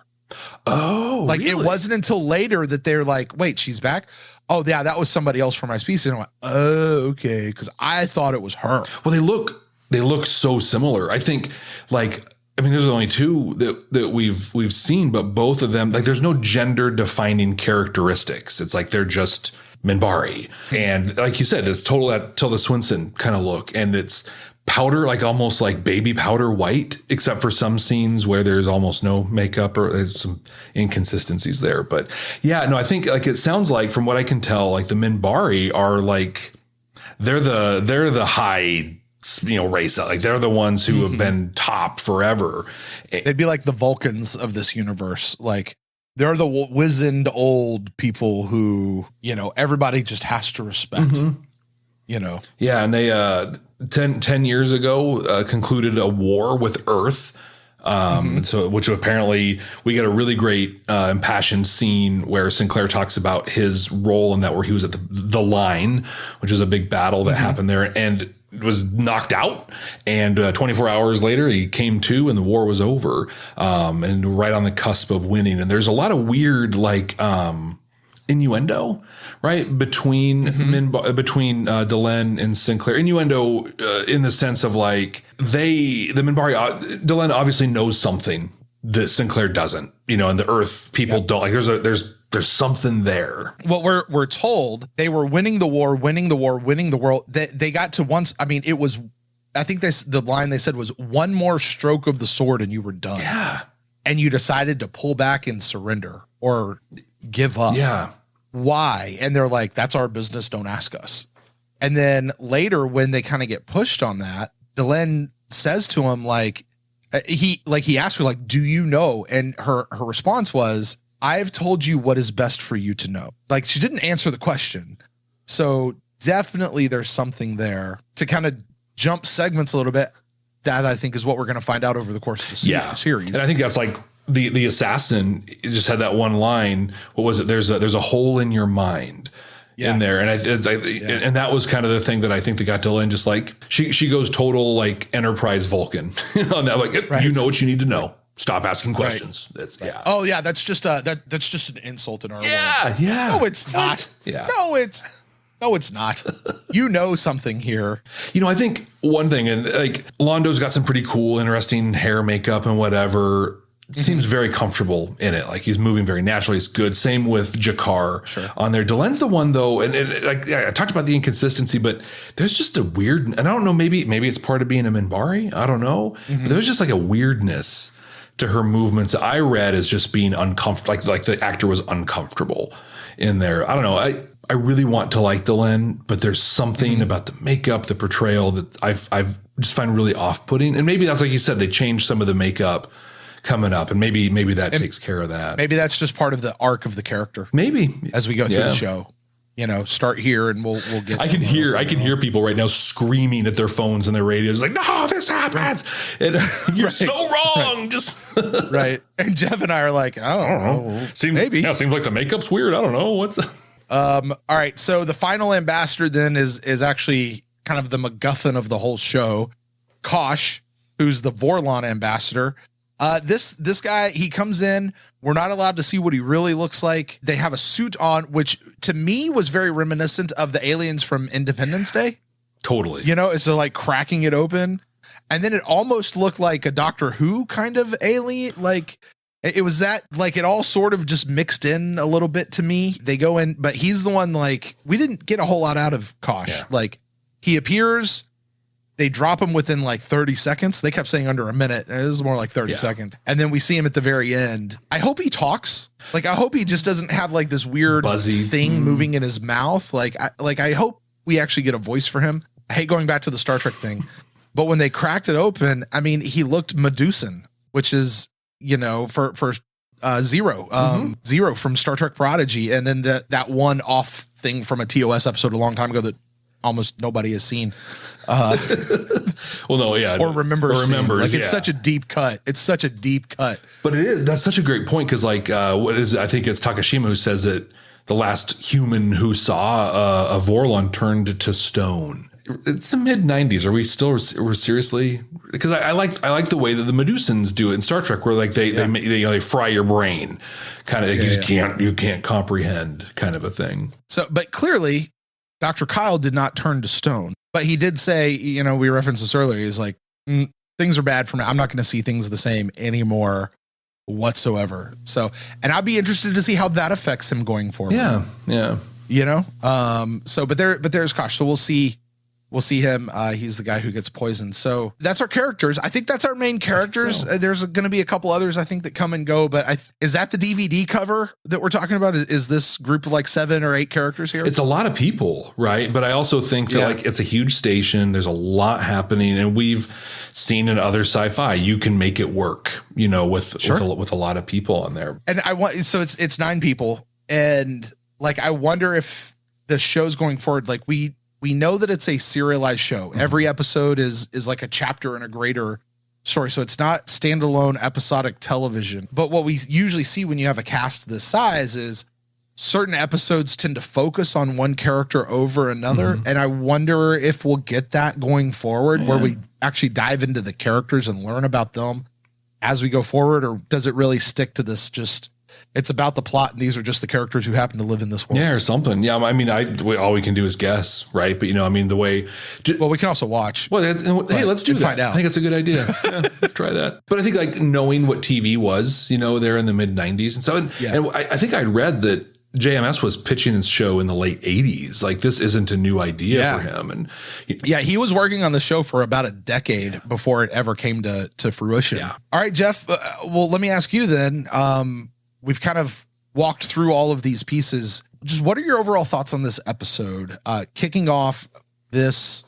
Oh, like really? It wasn't until later that they're like, wait, she's back. Oh yeah, that was somebody else from my species. And I went, oh, okay. Cause I thought it was her. Well, they look so similar. I think there's only two that we've seen, but both of them, like there's no gender defining characteristics. It's like, they're just Minbari. And like you said, it's total that Tilda Swinton kind of look. And it's powder, like almost like baby powder white, except for some scenes where there's almost no makeup or there's some inconsistencies there. But yeah, no, I think like it sounds like from what I can tell, like the Minbari are like, they're the high, race. Like they're the ones who have been top forever. They'd be like the Vulcans of this universe. Like they're the wizened old people who, everybody just has to respect, Yeah. And they, 10 years ago, concluded a war with Earth. So, which apparently we get a really great impassioned scene where Sinclair talks about his role in that, where he was at the line, which is a big battle that happened there, and was knocked out. And 24 hours later, he came to, and the war was over, and right on the cusp of winning. And there's a lot of weird, innuendo, right, between Delenn and Sinclair. Innuendo in the sense of like the Minbari, Delenn obviously knows something that Sinclair doesn't, and the Earth people don't. Like there's something there. Well, we're told they were winning the war, winning the world. They got to once. I mean, it was. I think the line they said was one more stroke of the sword and you were done. Yeah, and you decided to pull back and surrender or give up. Yeah. Why? And they're like, that's our business. Don't ask us. And then later when they kind of get pushed on that, Delenn says to him, he asked her, like, do you know? And her response was, I've told you what is best for you to know. Like, she didn't answer the question. So definitely there's something there to kind of jump segments a little bit. That I think is what we're going to find out over the course of the series. And I think that's like the assassin just had that one line. What was it? There's a hole in your mind in there. And and that was kind of the thing that I think that got Delenn, just like she goes total like Enterprise Vulcan on that. Like, you know what you need to know. Stop asking questions. Right. That's Oh yeah. That's just that's just an insult in our world. Yeah. No, it's not. No, it's not. You know something here. I think one thing, and like Londo's got some pretty cool, interesting hair, makeup, and whatever. Seems very comfortable in it. Like he's moving very naturally. It's good. Same with Jakar on there. Delenn's the one though, and like I talked about the inconsistency, but there's just a weird. And I don't know. Maybe it's part of being a Minbari. I don't know. But there's just like a weirdness to her movements. I read as just being uncomfortable. Like the actor was uncomfortable in there. I don't know. I really want to like Delenn, but there's something about the makeup, the portrayal that I've just find really off-putting. And maybe that's like you said, they changed some of the makeup coming up, and maybe that takes care of that. Maybe that's just part of the arc of the character. Maybe as we go through the show, start here and we'll get. I can hear people right now screaming at their phones and their radios, like, "No, this happens!" And you're so wrong. Just right. And Jeff and I are like, I don't know. Maybe seems like the makeup's weird. I don't know what's. All right. So the final ambassador then is actually kind of the MacGuffin of the whole show. Kosh, who's the Vorlon ambassador. This guy, he comes in. We're not allowed to see what he really looks like. They have a suit on, which to me was very reminiscent of the aliens from Independence Day. Totally. So like cracking it open. And then it almost looked like a Doctor Who kind of alien. Like it was that, like it all sort of just mixed in a little bit to me. They go in, but he's the one, like, we didn't get a whole lot out of Kosh. Yeah. Like he appears, they drop him within like 30 seconds. They kept saying under a minute. It was more like 30 seconds. And then we see him at the very end. I hope he talks. Like, I hope he just doesn't have like this weird buzzy thing moving in his mouth. I hope we actually get a voice for him. I hate going back to the Star Trek thing, but when they cracked it open, I mean, he looked Medusan, which is, for Zero from Star Trek Prodigy, and then that one off thing from a TOS episode a long time ago that almost nobody has seen. Well, no, yeah, or remembers. Like, yeah. it's such a deep cut. It's such a deep cut. But it is. That's such a great point because, like, I think it's Takashima who says that the last human who saw a Vorlon turned to stone. It's the mid 90s. Are we still? We're seriously? Because I like the way that the Medusans do it in Star Trek, where like they fry your brain, kind of. You can't comprehend, kind of a thing. So, but clearly, Dr. Kyle did not turn to stone. But he did say, you know, we referenced this earlier. He's like, things are bad for me. I'm not going to see things the same anymore whatsoever. So, and I'd be interested to see how that affects him going forward. Yeah. You know, but there's Kosh. So we'll see him. He's the guy who gets poisoned. So that's our characters. I think that's our main characters. So. There's going to be a couple others I think that come and go, but is that the DVD cover that we're talking about? Is this group of like 7 or 8 characters here? It's a lot of people, right? But I also think that like it's a huge station. There's a lot happening, and we've seen in other sci-fi, you can make it work, you know, with a lot of people on there. And it's 9 people. And like, I wonder if the show's going forward, like we know that it's a serialized show. Mm-hmm. Every episode is like a chapter in a greater story. So it's not standalone episodic television. But what we usually see when you have a cast this size is certain episodes tend to focus on one character over another. Mm-hmm. And I wonder if we'll get that going forward, where we actually dive into the characters and learn about them as we go forward, or does it really stick to this just it's about the plot and these are just the characters who happen to live in this world? Yeah, or something. Yeah, I mean, all we can do is guess, right? But, you know, I mean, the way... Well, we can also watch. Well, hey, let's do that. Find out. I think it's a good idea. Yeah, let's try that. But I think, like, knowing what TV was, you know, there in the mid-90s and stuff. And I think I'd read that JMS was pitching his show in the late 80s. Like, this isn't a new idea for him. And he was working on the show for about a decade before it ever came to fruition. Yeah. All right, Jeff. Well, let me ask you then. We've kind of walked through all of these pieces. Just what are your overall thoughts on this episode, kicking off this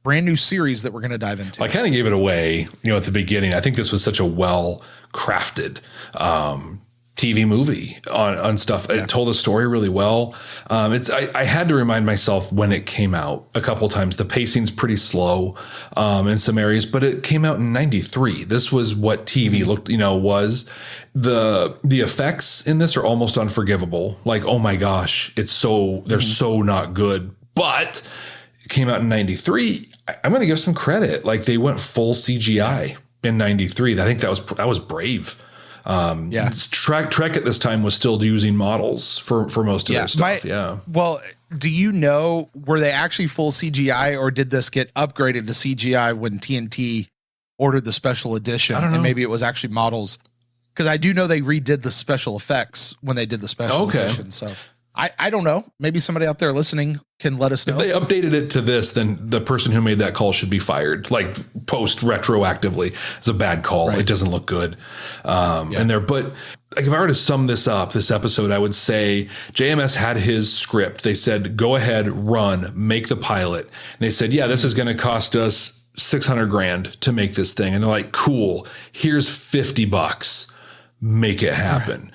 brand new series that we're going to dive into? I kind of gave it away, you know, at the beginning. I think this was such a well crafted TV movie on stuff. It told a story really well. I had to remind myself when it came out a couple of times. The pacing's pretty slow in some areas, but it came out in 93. This was what TV looked, you know, was. The effects in this are almost unforgivable. Like, oh my gosh, they're so not good. But it came out in 93. I'm going to give some credit. Like, they went full CGI in 93. I think that was brave. Trek at this time was still using models for most of their stuff. Well, do you know, were they actually full CGI, or did this get upgraded to CGI when TNT ordered the special edition? I don't know. And maybe it was actually models, because I do know they redid the special effects when they did the special edition. So I don't know. Maybe somebody out there listening can let us know. If they updated it to this, then the person who made that call should be fired, like post retroactively. It's a bad call. Right. It doesn't look good. But like, if I were to sum this up, this episode, I would say JMS had his script. They said, go ahead, run, make the pilot. And they said, yeah, this is going to cost us $600,000 to make this thing. And they're like, cool, here's $50, make it happen.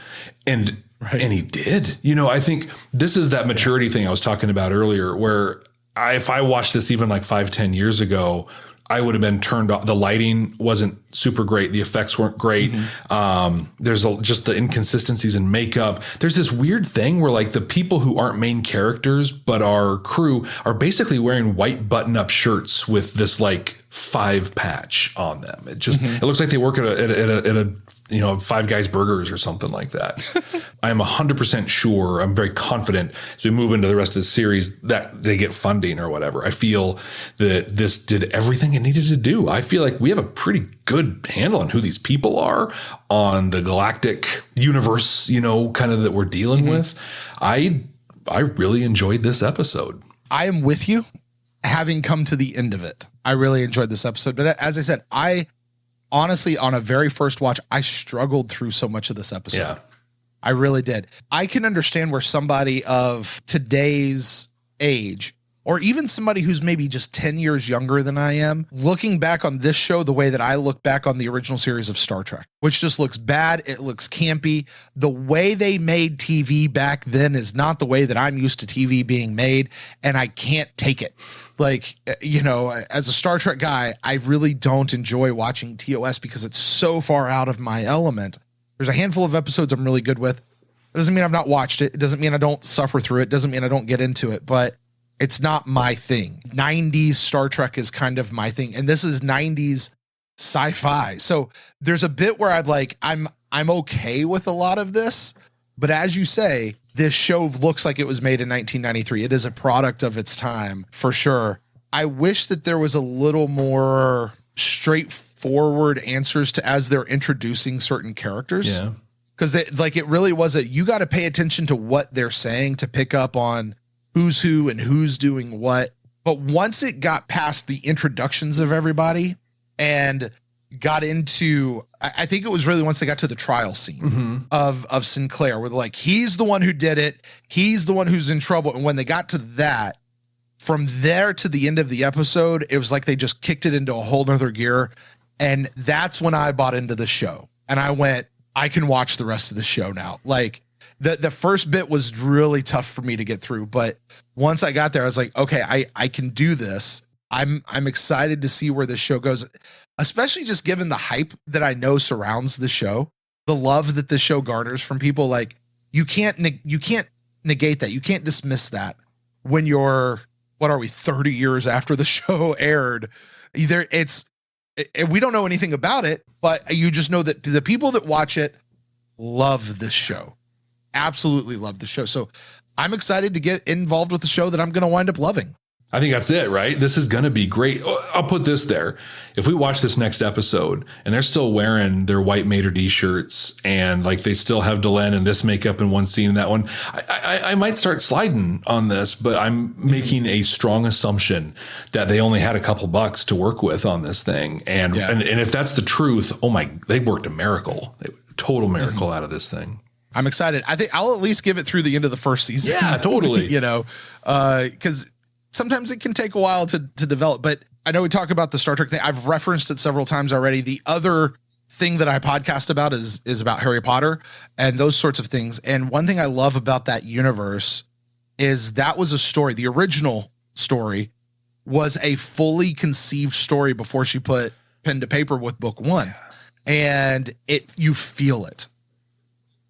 Right. And he did. You know, I think this is that maturity thing I was talking about earlier, where if I watched this even like 5-10 years ago, I would have been turned off. The lighting wasn't super great. The effects weren't great. There's just the inconsistencies in makeup. There's this weird thing where, like, the people who aren't main characters but are crew are basically wearing white button-up shirts with this like 5 patch on them. It just it looks like they work at a you know, Five Guys Burgers or something like that. I am 100% sure. I'm very confident as we move into the rest of the series that they get funding or whatever. I feel that this did everything it needed to do. I feel like we have a pretty good handle on who these people are, on the galactic universe, you know, kind of that we're dealing with. I really enjoyed this episode. I am with you, having come to the end of it. I really enjoyed this episode. But as I said, I honestly, on a very first watch, I struggled through so much of this episode. Yeah. I really did. I can understand where somebody of today's age or even somebody who's maybe just 10 years younger than I am, looking back on this show the way that I look back on the original series of Star Trek, which just looks bad. It looks campy. The way they made TV back then is not the way that I'm used to TV being made, and I can't take it. Like, you know, as a Star Trek guy, I really don't enjoy watching TOS because it's so far out of my element. There's a handful of episodes I'm really good with. It doesn't mean I've not watched it. It doesn't mean I don't suffer through it. It doesn't mean I don't get into it, but it's not my thing. 90s Star Trek is kind of my thing. And this is 90s sci-fi. So there's a bit where I'm okay with a lot of this, but as you say, this show looks like it was made in 1993. It is a product of its time for sure. I wish that there was a little more straightforward answers to as they're introducing certain characters. Yeah. Because it really was you got to pay attention to what they're saying to pick up on who's who and who's doing what. But once it got past the introductions of everybody and got into, I think it was really once they got to the trial scene of Sinclair, where they're like, he's the one who did it. He's the one who's in trouble. And when they got to that, from there to the end of the episode, it was like they just kicked it into a whole nother gear. And that's when I bought into the show. And I went, I can watch the rest of the show now. Like the first bit was really tough for me to get through, but once I got there, I was like, okay, I can do this. I'm excited to see where this show goes, especially just given the hype that I know surrounds the show, the love that the show garners from people. Like you can't negate that. You can't dismiss that when you're, 30 years after the show aired. We don't know anything about it, but you just know that the people that watch it love this show. Absolutely love the show. So I'm excited to get involved with the show that I'm going to wind up loving. I think that's it, right? This is going to be great. I'll put this there. If we watch this next episode and they're still wearing their white maitre d' shirts and like they still have Delenn and this makeup in one scene and that one, I might start sliding on this, but I'm making a strong assumption that they only had a couple bucks to work with on this thing. And if that's the truth, they worked a miracle, total miracle out of this thing. I'm excited. I think I'll at least give it through the end of the first season. Yeah, totally. Because sometimes it can take a while to develop, but I know we talk about the Star Trek thing. I've referenced it several times already. The other thing that I podcast about is about Harry Potter and those sorts of things. And one thing I love about that universe is that was a story. The original story was a fully conceived story before she put pen to paper with book one. And you feel it.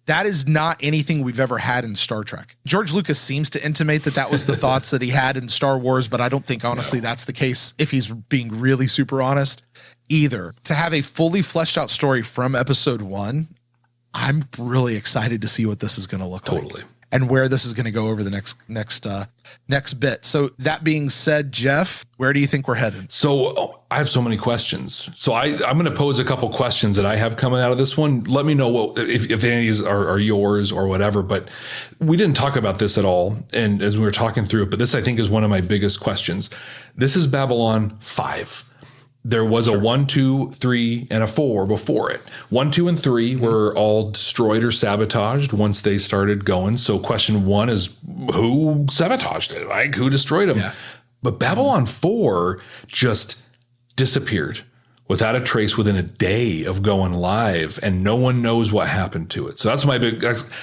That is not anything we've ever had in Star Trek. George Lucas seems to intimate that was the thoughts that he had in Star Wars, but I don't think honestly that's the case if he's being really super honest either. To have a fully fleshed out story from episode one, I'm really excited to see what this is going to look like and where this is going to go over the next bit. So that being said, Jeff, where do you think we're headed? So I have so many questions. So I'm going to pose a couple questions that I have coming out of this one. Let me know if any of these are yours or whatever, but we didn't talk about this at all. And as we were talking through it, but this I think is one of my biggest questions. This is Babylon 5. There was a 1, 2, 3, and a 4 before it. 1, 2, and 3 were all destroyed or sabotaged once they started going. So question one is who sabotaged it? Like who destroyed them? Yeah. But Babylon 4 just disappeared without a trace within a day of going live, and no one knows what happened to it. So that's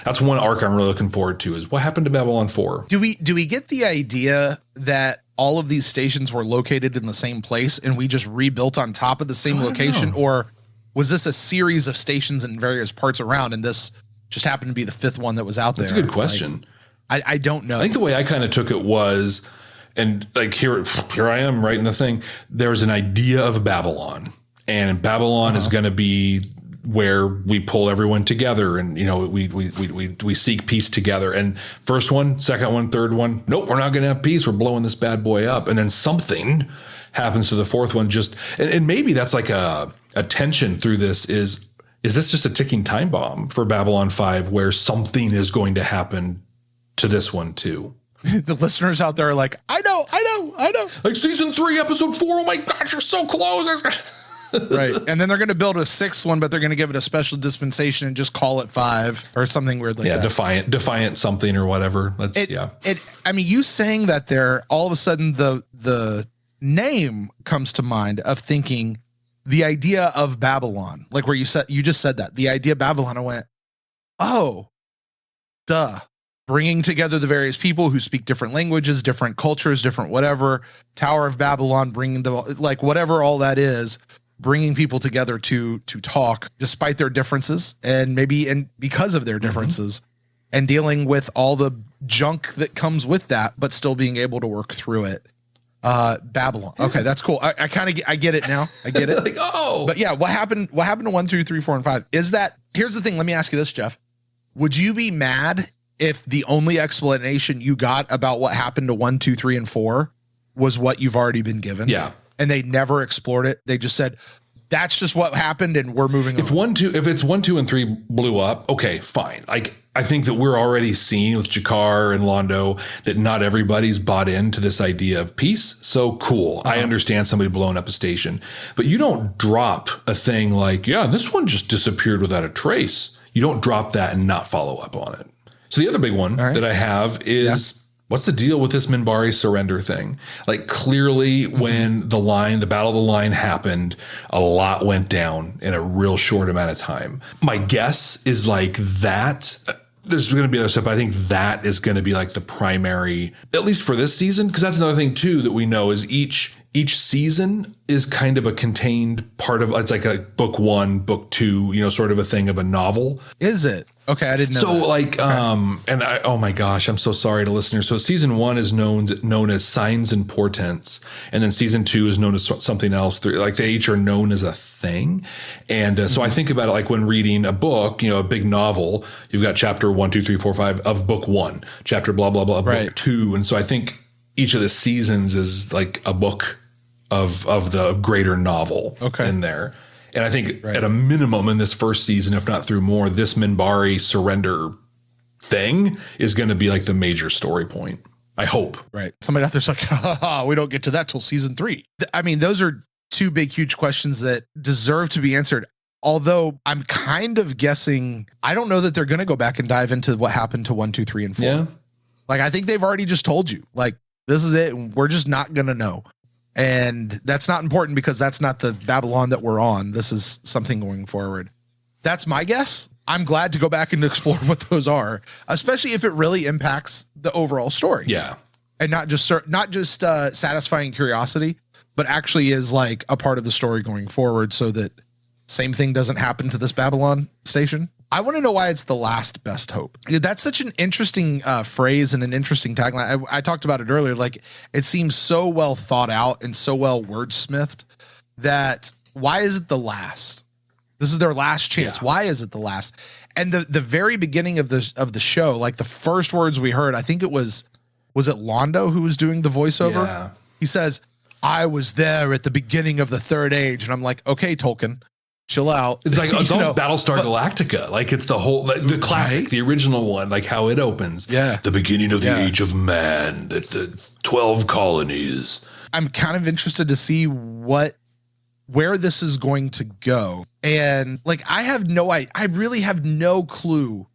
that's one arc I'm really looking forward to is what happened to Babylon 4. Do we get the idea that all of these stations were located in the same place and we just rebuilt on top of the same location? Or was this a series of stations in various parts around and this just happened to be the fifth one that was out there? That's a good question. I don't know. I think the way I kind of took it was, and like here I am writing the thing, there's an idea of Babylon, and Babylon is going to be where we pull everyone together and, we seek peace together. And first one, second one, third one, nope, we're not going to have peace. We're blowing this bad boy up. And then something happens to the fourth one. And maybe that's like a tension through this is this just a ticking time bomb for Babylon 5 where something is going to happen to this one too? The listeners out there are like, I know. Like season 3, episode 4. Oh my gosh, you're so close. Right. And then they're going to build a sixth one, but they're going to give it a special dispensation and just call it 5 or something weird like that. Defiant something or whatever. I mean, you saying that there, all of a sudden the name comes to mind of thinking the idea of Babylon, like where you just said that the idea of Babylon. I went, oh, duh. Bringing together the various people who speak different languages, different cultures, different whatever. Tower of Babylon, bringing like whatever all that is, bringing people together to talk despite their differences and because of their differences, and dealing with all the junk that comes with that, but still being able to work through it. Babylon. Okay, that's cool. I kind of I get it now. I get it. Like, oh, but yeah, what happened to 1, 2, 3, 4, and 5? Is that, here's the thing. Let me ask you this, Jeff. Would you be mad if the only explanation you got about what happened to 1, 2, 3, and 4 was what you've already been given? Yeah. And they never explored it. They just said, that's just what happened and we're moving on. If it's 1, 2, and 3 blew up, okay, fine. Like, I think that we're already seeing with Jakar and Londo that not everybody's bought into this idea of peace. So cool. I understand somebody blowing up a station, but you don't drop a thing like, yeah, this one just disappeared without a trace. You don't drop that and not follow up on it. So the other big one that I have is, what's the deal with this Minbari surrender thing? Like, clearly when the Battle of the Line happened, a lot went down in a real short amount of time. My guess is like that. There's going to be other stuff, but I think that is going to be like the primary, at least for this season. Because that's another thing too that we know is each season is kind of a contained part of, it's like a book 1, book 2, sort of a thing of a novel. Is it? Okay, I didn't know. So that. like, oh my gosh, I'm so sorry to listeners. So season 1 is known as Signs and Portents, and then season 2 is known as something else. Like they each are known as a thing, and so I think about it like when reading a book, a big novel. You've got chapter 1, 2, 3, 4, 5 of book 1, chapter blah blah blah of book 2, and so I think each of the seasons is like a book of the greater novel in there. And I think at a minimum in this first season, if not through more, this Minbari surrender thing is going to be like the major story point. I hope. Right. Somebody out there's like, we don't get to that till season 3. I mean, those are 2 big, huge questions that deserve to be answered. Although I'm kind of guessing, I don't know that they're going to go back and dive into what happened to 1, 2, 3, and 4. Yeah. Like, I think they've already just told you, like, this is it. And we're just not going to know. And that's not important because that's not the Babylon that we're on. This is something going forward. That's my guess. I'm glad to go back and explore what those are, especially if it really impacts the overall story. Yeah. And not just satisfying curiosity, but actually is like a part of the story going forward so that same thing doesn't happen to this Babylon station. I want to know why it's the last best hope. That's such an interesting phrase and an interesting tagline. I talked about it earlier. Like, it seems so well thought out and so well wordsmithed that why is it the last? This is their last chance. Yeah. Why is it the last? And the very beginning of the show, like the first words we heard, I think it was it Londo who was doing the voiceover? Yeah. He says, I was there at the beginning of the third age. And I'm like, okay, Tolkien. Chill out. It's like it's almost Battlestar Galactica. Like it's the whole the classic, the original one, like how it opens. Yeah. The beginning of the age of man, the 12 colonies. I'm kind of interested to see where this is going to go. And like I really have no clue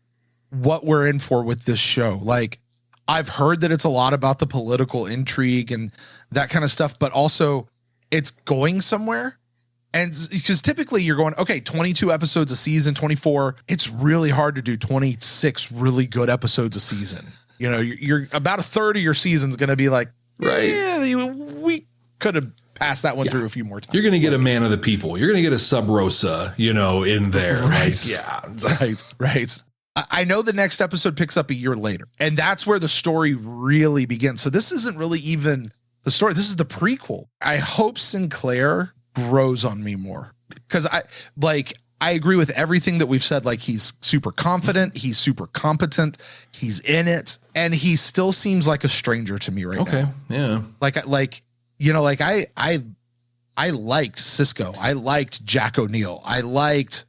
what we're in for with this show. Like, I've heard that it's a lot about the political intrigue and that kind of stuff, but also it's going somewhere. And because typically you're going, okay, 22 episodes a season, 24. It's really hard to do 26 really good episodes a season. You're about a third of your season's going to be like, we could have passed that one through a few more times. You're going to get a man of the people. You're going to get a Sub Rosa, in there. Right. Right. I know the next episode picks up a year later, and that's where the story really begins. So this isn't really even the story. This is the prequel. I hope Sinclair grows on me more because I agree with everything that we've said. Like, he's super confident, he's super competent, he's in it, and he still seems like a stranger to me right now. Okay, yeah. I liked Cisco, I liked Jack O'Neill, I like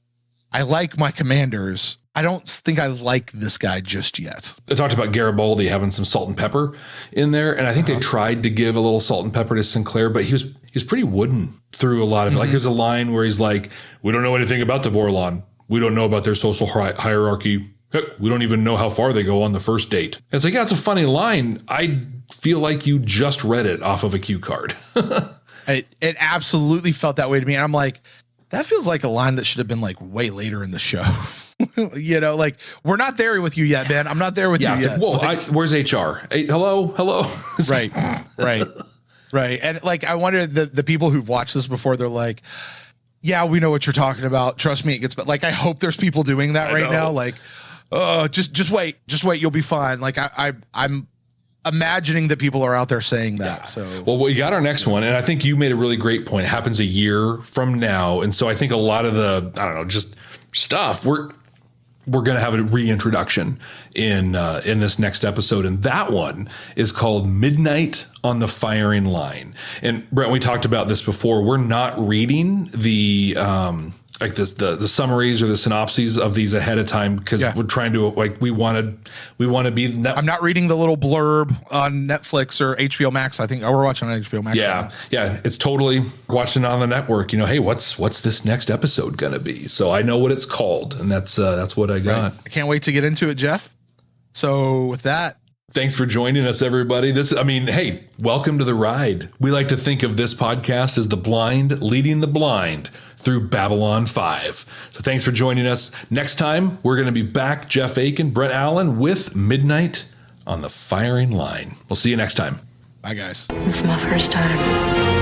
my commanders, I don't think I like this guy just yet. I talked about Garibaldi having some salt and pepper in there, and I think they tried to give a little salt and pepper to Sinclair, but he was pretty wooden through a lot of it. Like there's a line where he's like, "We don't know anything about the Vorlon. We don't know about their social hierarchy. Heck, we don't even know how far they go on the first date." It's like, yeah, it's a funny line. I feel like you just read it off of a cue card. It absolutely felt that way to me. And I'm like, that feels like a line that should have been like way later in the show. You know, like, we're not there with you yet, man. I'm not there with you yet. Like, whoa, where's HR? Hey, hello. Right. And like, I wonder the people who've watched this before, they're like, yeah, we know what you're talking about. Trust me, it gets, but like, I hope there's people doing that right now. Like, just wait, you'll be fine. Like I'm imagining that people are out there saying that. Yeah. So, well, we got our next one. And I think you made a really great point. It happens a year from now. And so I think a lot of the, I don't know, just stuff we're going to have a reintroduction in this next episode. And that one is called Midnight on the Firing Line. And Brent, we talked about this before. We're not reading the the summaries or the synopses of these ahead of time because we're trying to we want to be. I'm not reading the little blurb on Netflix or HBO Max. I think we're watching on HBO Max. Yeah, it's totally watching on the network. You know, hey, what's this next episode gonna be? So I know what it's called, and that's what I got. Right. I can't wait to get into it, Jeff. So with that. Thanks for joining us, everybody. Hey, welcome to the ride. We like to think of this podcast as the blind leading the blind through Babylon 5. So thanks for joining us. Next time, we're going to be back, Jeff Akin, Brent Allen, with Midnight on the Firing Line. We'll see you next time. Bye, guys. It's my first time.